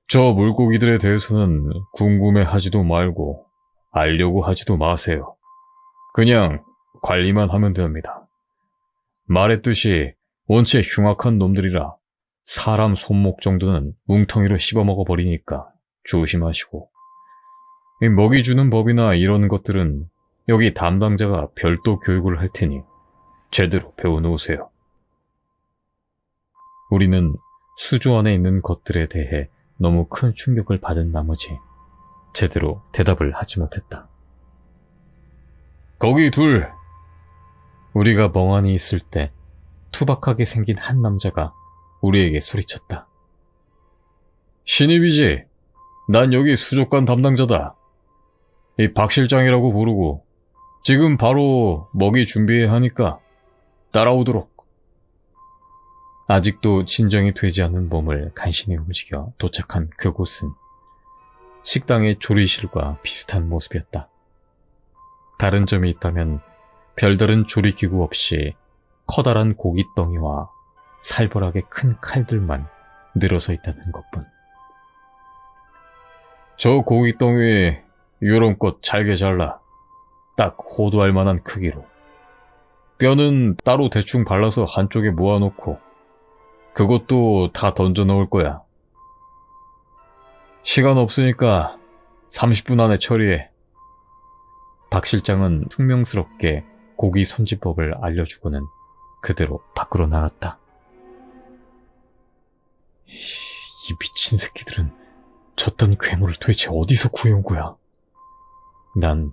저 물고기들에 대해서는 궁금해하지도 말고 알려고 하지도 마세요. 그냥 관리만 하면 됩니다. 말했듯이 원체 흉악한 놈들이라 사람 손목 정도는 뭉텅이로 씹어먹어 버리니까 조심하시고, 먹이 주는 법이나 이런 것들은 여기 담당자가 별도 교육을 할 테니 제대로 배워놓으세요. 우리는 수조 안에 있는 것들에 대해 너무 큰 충격을 받은 나머지 제대로 대답을 하지 못했다. 거기 둘! 우리가 멍하니 있을 때 투박하게 생긴 한 남자가 우리에게 소리쳤다. 신입이지? 난 여기 수족관 담당자다. 이 박 실장이라고 부르고 지금 바로 먹이 준비해야 하니까 따라오도록. 아직도 진정이 되지 않는 몸을 간신히 움직여 도착한 그곳은 식당의 조리실과 비슷한 모습이었다. 다른 점이 있다면 별다른 조리기구 없이 커다란 고깃덩이와 살벌하게 큰 칼들만 늘어서 있다는 것뿐. 저 고깃덩이에 요런껏 잘게 잘라. 딱 호두할 만한 크기로. 뼈는 따로 대충 발라서 한쪽에 모아놓고 그것도 다 던져 넣을 거야. 시간 없으니까 30분 안에 처리해. 박 실장은 퉁명스럽게 고기 손질법을 알려주고는 그대로 밖으로 나갔다. 이 미친 새끼들은 저딴 괴물을 도대체 어디서 구해온 거야? 난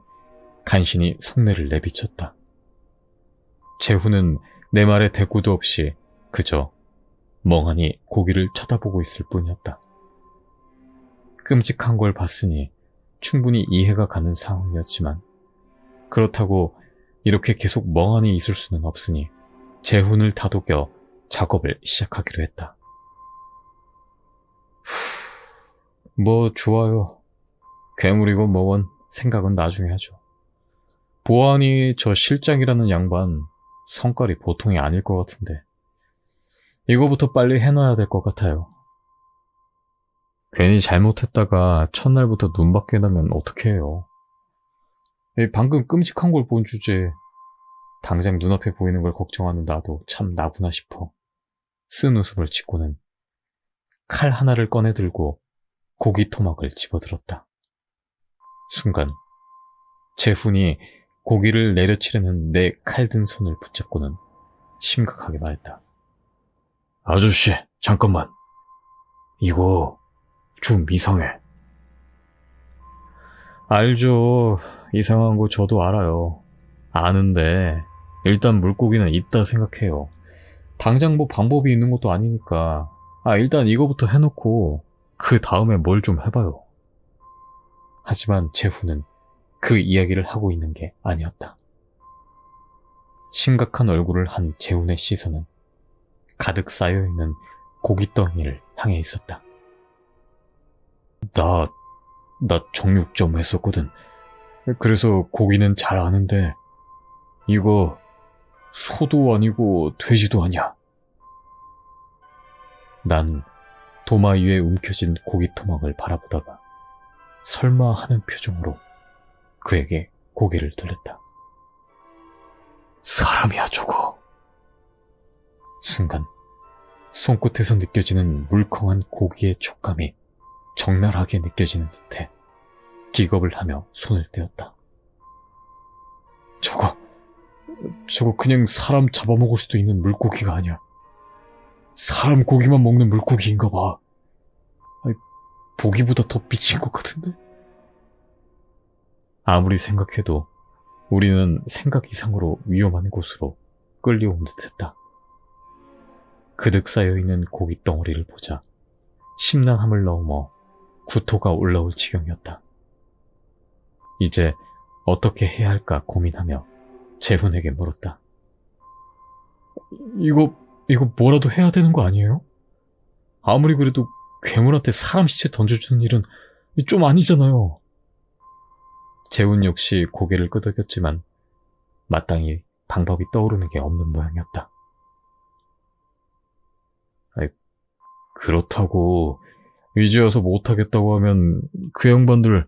간신히 속내를 내비쳤다. 재훈은 내 말에 대꾸도 없이 그저 멍하니 고기를 쳐다보고 있을 뿐이었다. 끔찍한 걸 봤으니 충분히 이해가 가는 상황이었지만 그렇다고 이렇게 계속 멍하니 있을 수는 없으니 재훈을 다독여 작업을 시작하기로 했다. 뭐 좋아요. 괴물이건 뭐건 생각은 나중에 하죠. 보아하니 저 실장이라는 양반 성깔이 보통이 아닐 것 같은데 이거부터 빨리 해놔야 될 것 같아요. 괜히 잘못했다가 첫날부터 눈밖에 나면 어떡해요. 방금 끔찍한 걸 본 주제에 당장 눈앞에 보이는 걸 걱정하는 나도 참 나구나 싶어 쓴 웃음을 짓고는 칼 하나를 꺼내 들고 고기 토막을 집어들었다. 순간 재훈이 고기를 내려치려는 내 칼든 손을 붙잡고는 심각하게 말했다. 아저씨, 잠깐만. 이거 좀 이상해. 알죠. 이상한 거 저도 알아요. 아는데 일단 물고기는 있다 생각해요. 당장 뭐 방법이 있는 것도 아니니까 일단 이거부터 해놓고 그 다음에 뭘 좀 해봐요. 하지만 재훈은 그 이야기를 하고 있는 게 아니었다. 심각한 얼굴을 한 재훈의 시선은 가득 쌓여있는 고깃덩이를 향해 있었다. 나 정육점 했었거든. 그래서 고기는 잘 아는데, 이거 소도 아니고 돼지도 아니야. 난 도마 위에 움켜진 고기 토막을 바라보다가 설마 하는 표정으로 그에게 고개를 돌렸다. 사람이야, 저거. 순간 손끝에서 느껴지는 물컹한 고기의 촉감이 적나라하게 느껴지는 듯해 기겁을 하며 손을 떼었다. 저거 그냥 사람 잡아먹을 수도 있는 물고기가 아니야. 사람 고기만 먹는 물고기인가 봐. 아니, 보기보다 더 미친 것 같은데? 아무리 생각해도 우리는 생각 이상으로 위험한 곳으로 끌려온 듯했다. 그득 쌓여있는 고기 덩어리를 보자 심란함을 넘어 구토가 올라올 지경이었다. 이제 어떻게 해야 할까 고민하며 재훈에게 물었다. 이거 뭐라도 해야 되는 거 아니에요? 아무리 그래도 괴물한테 사람 시체 던져주는 일은 좀 아니잖아요. 재훈 역시 고개를 끄덕였지만 마땅히 방법이 떠오르는 게 없는 모양이었다. 그렇다고 이제 와서 못하겠다고 하면 그 양반들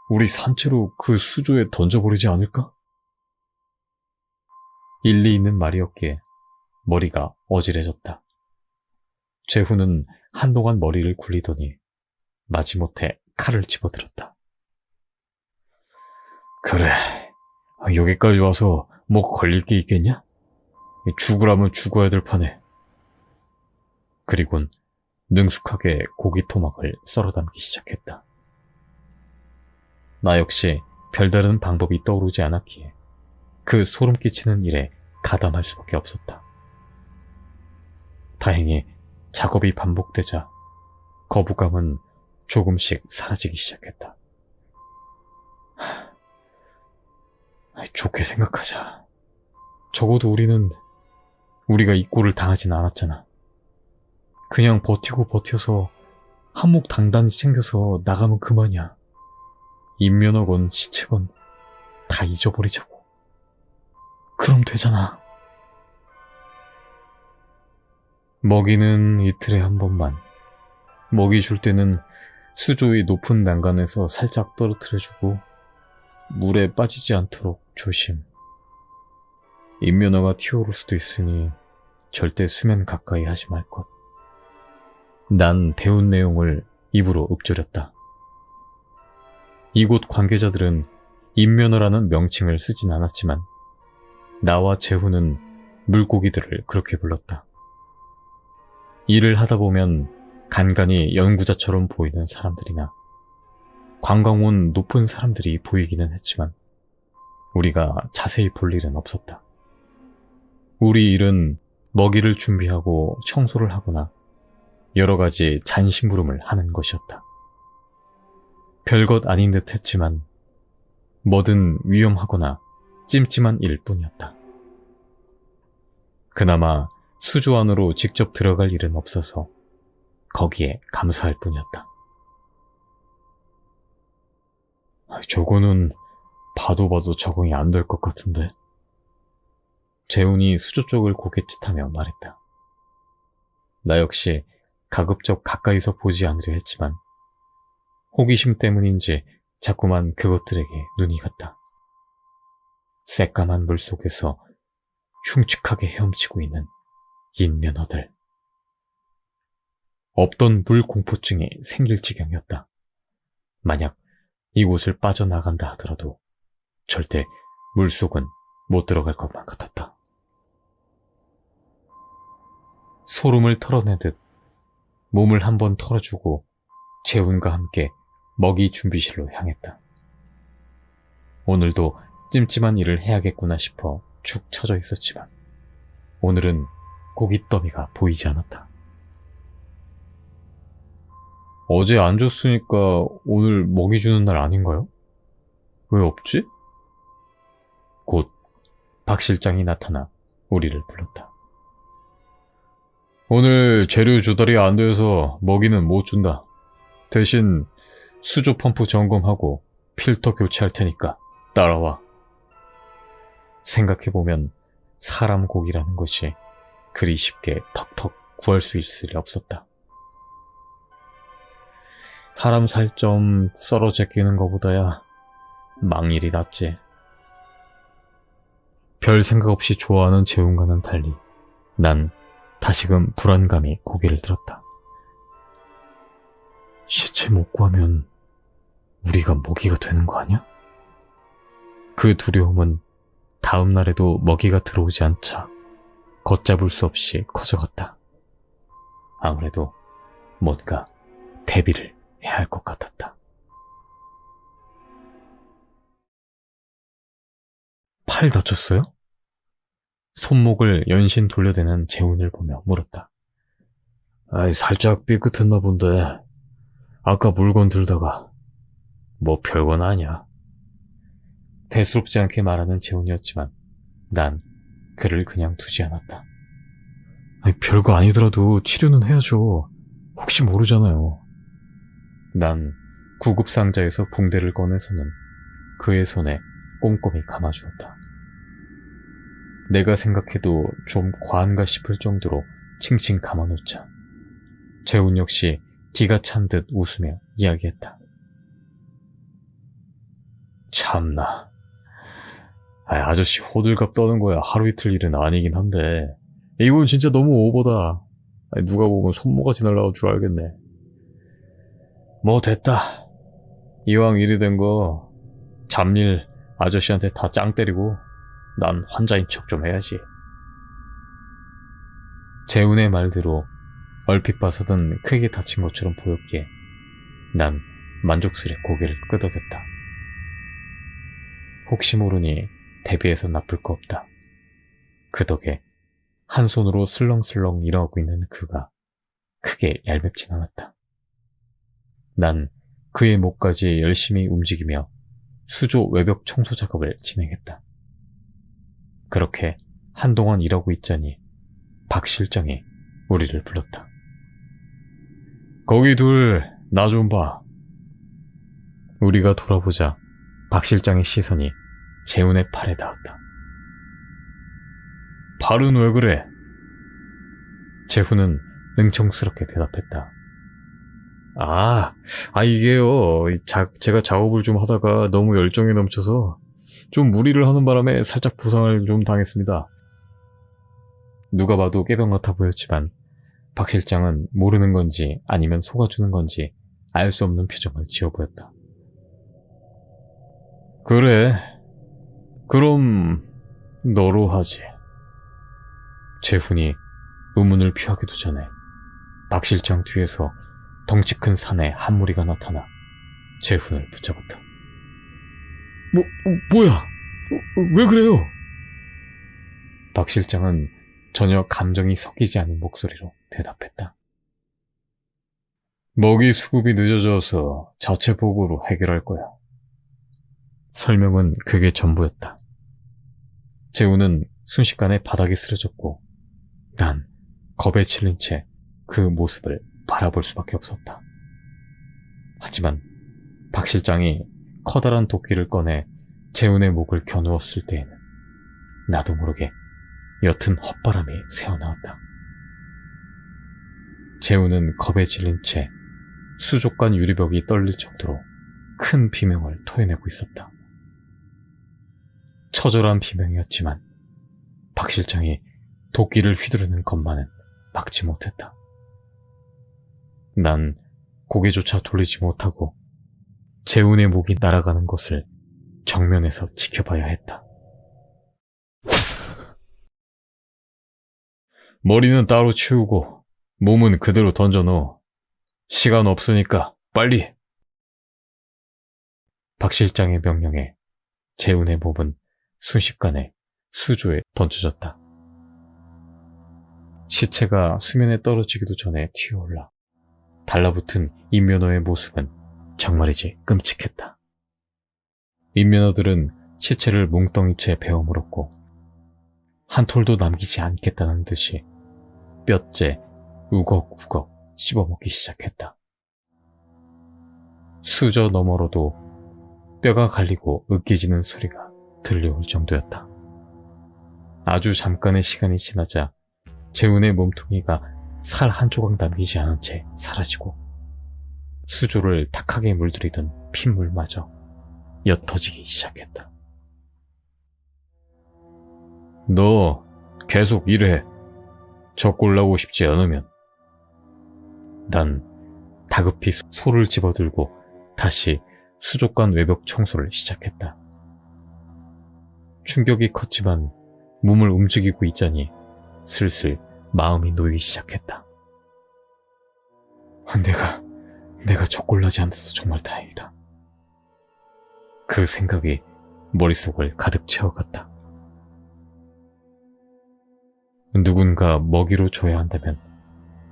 우리 산채로 그 수조에 던져버리지 않을까? 일리 있는 말이었기에 머리가 어지러졌다. 재훈은 한동안 머리를 굴리더니 마지못해 칼을 집어들었다. 그래, 여기까지 와서 뭐 걸릴 게 있겠냐? 죽으라면 죽어야 될 판에. 그리곤 능숙하게 고기 토막을 썰어 담기 시작했다. 나 역시 별다른 방법이 떠오르지 않았기에 그 소름 끼치는 일에 가담할 수밖에 없었다. 다행히 작업이 반복되자 거부감은 조금씩 사라지기 시작했다. 좋게 생각하자. 적어도 우리가 이 꼴을 당하진 않았잖아. 그냥 버텨서 한몫 단단히 챙겨서 나가면 그만이야. 인면허건 시체건 다 잊어버리자고. 그럼 되잖아. 먹이는 이틀에 한 번만. 먹이 줄 때는 수조의 높은 난간에서 살짝 떨어뜨려주고 물에 빠지지 않도록 조심. 인면허가 튀어오를 수도 있으니 절대 수면 가까이 하지 말 것. 난 배운 내용을 입으로 읊조렸다. 이곳 관계자들은 인면허라는 명칭을 쓰진 않았지만 나와 재훈은 물고기들을 그렇게 불렀다. 일을 하다 보면 간간히 연구자처럼 보이는 사람들이나 관광 온 높은 사람들이 보이기는 했지만 우리가 자세히 볼 일은 없었다. 우리 일은 먹이를 준비하고 청소를 하거나 여러 가지 잔심부름을 하는 것이었다. 별것 아닌 듯 했지만 뭐든 위험하거나 찜찜한 일 뿐이었다. 그나마 수조 안으로 직접 들어갈 일은 없어서 거기에 감사할 뿐이었다. 저거는 봐도 적응이 안 될 것 같은데. 재훈이 수조 쪽을 고갯짓하며 말했다. 나 역시 가급적 가까이서 보지 않으려 했지만 호기심 때문인지 자꾸만 그것들에게 눈이 갔다. 새까만 물속에서 흉측하게 헤엄치고 있는 인면허들. 없던 물 공포증이 생길 지경이었다. 만약 이곳을 빠져나간다 하더라도 절대 물속은 못 들어갈 것만 같았다. 소름을 털어내듯 몸을 한번 털어주고 재훈과 함께 먹이 준비실로 향했다. 오늘도 찜찜한 일을 해야겠구나 싶어 축 처져 있었지만 오늘은 고깃더미가 보이지 않았다. 어제 안 줬으니까 오늘 먹이 주는 날 아닌가요? 왜 없지? 곧 박 실장이 나타나 우리를 불렀다. 오늘 재료 조달이 안 돼서 먹이는 못 준다. 대신 수조 펌프 점검하고 필터 교체할 테니까 따라와. 생각해보면 사람 고기라는 것이 그리 쉽게 턱턱 구할 수 있을 리 없었다. 사람 살 좀 썰어 제끼는 것보다야 망일이 낫지. 별 생각 없이 좋아하는 재훈과는 달리 난 다시금 불안감이 고개를 들었다. 시체 못 구하면 우리가 먹이가 되는 거 아니야? 그 두려움은 다음 날에도 먹이가 들어오지 않자 걷잡을 수 없이 커져갔다. 아무래도 뭔가 대비를 해야 할 것 같았다. 팔 다쳤어요? 손목을 연신 돌려대는 재훈을 보며 물었다. 살짝 삐끗했나 본데 아까 물건 들다가 뭐 별건 아니야. 대수롭지 않게 말하는 재훈이었지만 난 그를 그냥 두지 않았다. 별거 아니더라도 치료는 해야죠. 혹시 모르잖아요. 난 구급상자에서 붕대를 꺼내서는 그의 손에 꼼꼼히 감아주었다. 내가 생각해도 좀 과한가 싶을 정도로 칭칭 감아놓자 재훈 역시 기가 찬 듯 웃으며 이야기했다. 참나. 아저씨 호들갑 떠는 거야 하루 이틀 일은 아니긴 한데 이건 진짜 너무 오버다. 누가 보면 손모가지 날라올 줄 알겠네. 뭐 됐다. 이왕 일이 된 거 잡일 아저씨한테 다 짱 때리고 난 환자인 척 좀 해야지. 재훈의 말대로 얼핏 봐서는 크게 다친 것처럼 보였기에 난 만족스레 고개를 끄덕였다. 혹시 모르니 대비해서 나쁠 거 없다. 그 덕에 한 손으로 슬렁슬렁 일어나고 있는 그가 크게 얄밉진 않았다. 난 그의 목까지 열심히 움직이며 수조 외벽 청소 작업을 진행했다. 그렇게 한동안 일하고 있자니 박 실장이 우리를 불렀다. 거기 둘, 나 좀 봐. 우리가 돌아보자 박 실장의 시선이 재훈의 팔에 닿았다. 팔은 왜 그래? 재훈은 능청스럽게 대답했다. 이게요. 제가 작업을 좀 하다가 너무 열정에 넘쳐서 좀 무리를 하는 바람에 살짝 부상을 좀 당했습니다. 누가 봐도 깨병 같아 보였지만 박 실장은 모르는 건지 아니면 속아주는 건지 알 수 없는 표정을 지어 보였다. 그래. 그럼 너로 하지. 재훈이 의문을 피하기도 전에 박 실장 뒤에서 덩치 큰 사내 한 무리가 나타나 재훈을 붙잡았다. 뭐야? 왜 그래요? 박 실장은 전혀 감정이 섞이지 않은 목소리로 대답했다. 먹이 수급이 늦어져서 자체 보고로 해결할 거야. 설명은 그게 전부였다. 재훈은 순식간에 바닥에 쓰러졌고 난 겁에 질린 채 그 모습을 바라볼 수밖에 없었다. 하지만 박 실장이 커다란 도끼를 꺼내 재훈의 목을 겨누었을 때에는 나도 모르게 옅은 헛바람이 새어나왔다. 재훈은 겁에 질린 채 수족관 유리벽이 떨릴 정도로 큰 비명을 토해내고 있었다. 처절한 비명이었지만 박 실장이 도끼를 휘두르는 것만은 막지 못했다. 난 고개조차 돌리지 못하고 재훈의 목이 날아가는 것을 정면에서 지켜봐야 했다. 머리는 따로 치우고 몸은 그대로 던져놓어. 시간 없으니까 빨리. 박 실장의 명령에 재훈의 몸은 순식간에 수조에 던져졌다. 시체가 수면에 떨어지기도 전에 튀어올라 달라붙은 임면허의 모습은 정말이지 끔찍했다. 임면허들은 시체를 뭉덩이채 베어 물었고 한 톨도 남기지 않겠다는 듯이 뼈째 우걱우걱 씹어먹기 시작했다. 수저 너머로도 뼈가 갈리고 으깨지는 소리가 들려올 정도였다. 아주 잠깐의 시간이 지나자 재훈의 몸뚱이가 살 한 조각 남기지 않은 채 사라지고 수조를 탁하게 물들이던 핏물마저 옅어지기 시작했다. 너 계속 일해. 적골 나고 싶지 않으면. 난 다급히 소를 집어들고 다시 수족관 외벽 청소를 시작했다. 충격이 컸지만 몸을 움직이고 있자니 슬슬 마음이 놓이기 시작했다. 내가 적골나지 않아서 정말 다행이다. 그 생각이 머릿속을 가득 채워갔다. 누군가 먹이로 줘야 한다면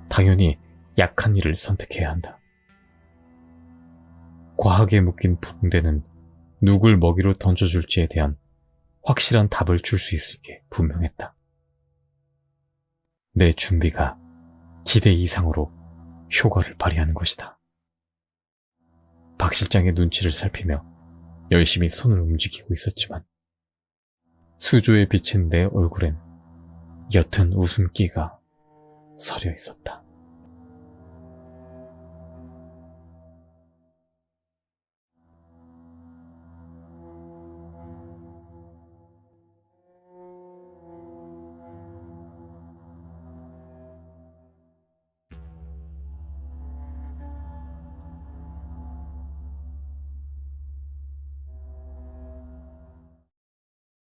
당연히 약한 이를 선택해야 한다. 과하게 묶인 붕대는 누굴 먹이로 던져줄지에 대한 확실한 답을 줄 수 있을 게 분명했다. 내 준비가 기대 이상으로 효과를 발휘하는 것이다. 박 실장의 눈치를 살피며 열심히 손을 움직이고 있었지만 수조에 비친 내 얼굴엔 옅은 웃음기가 서려 있었다.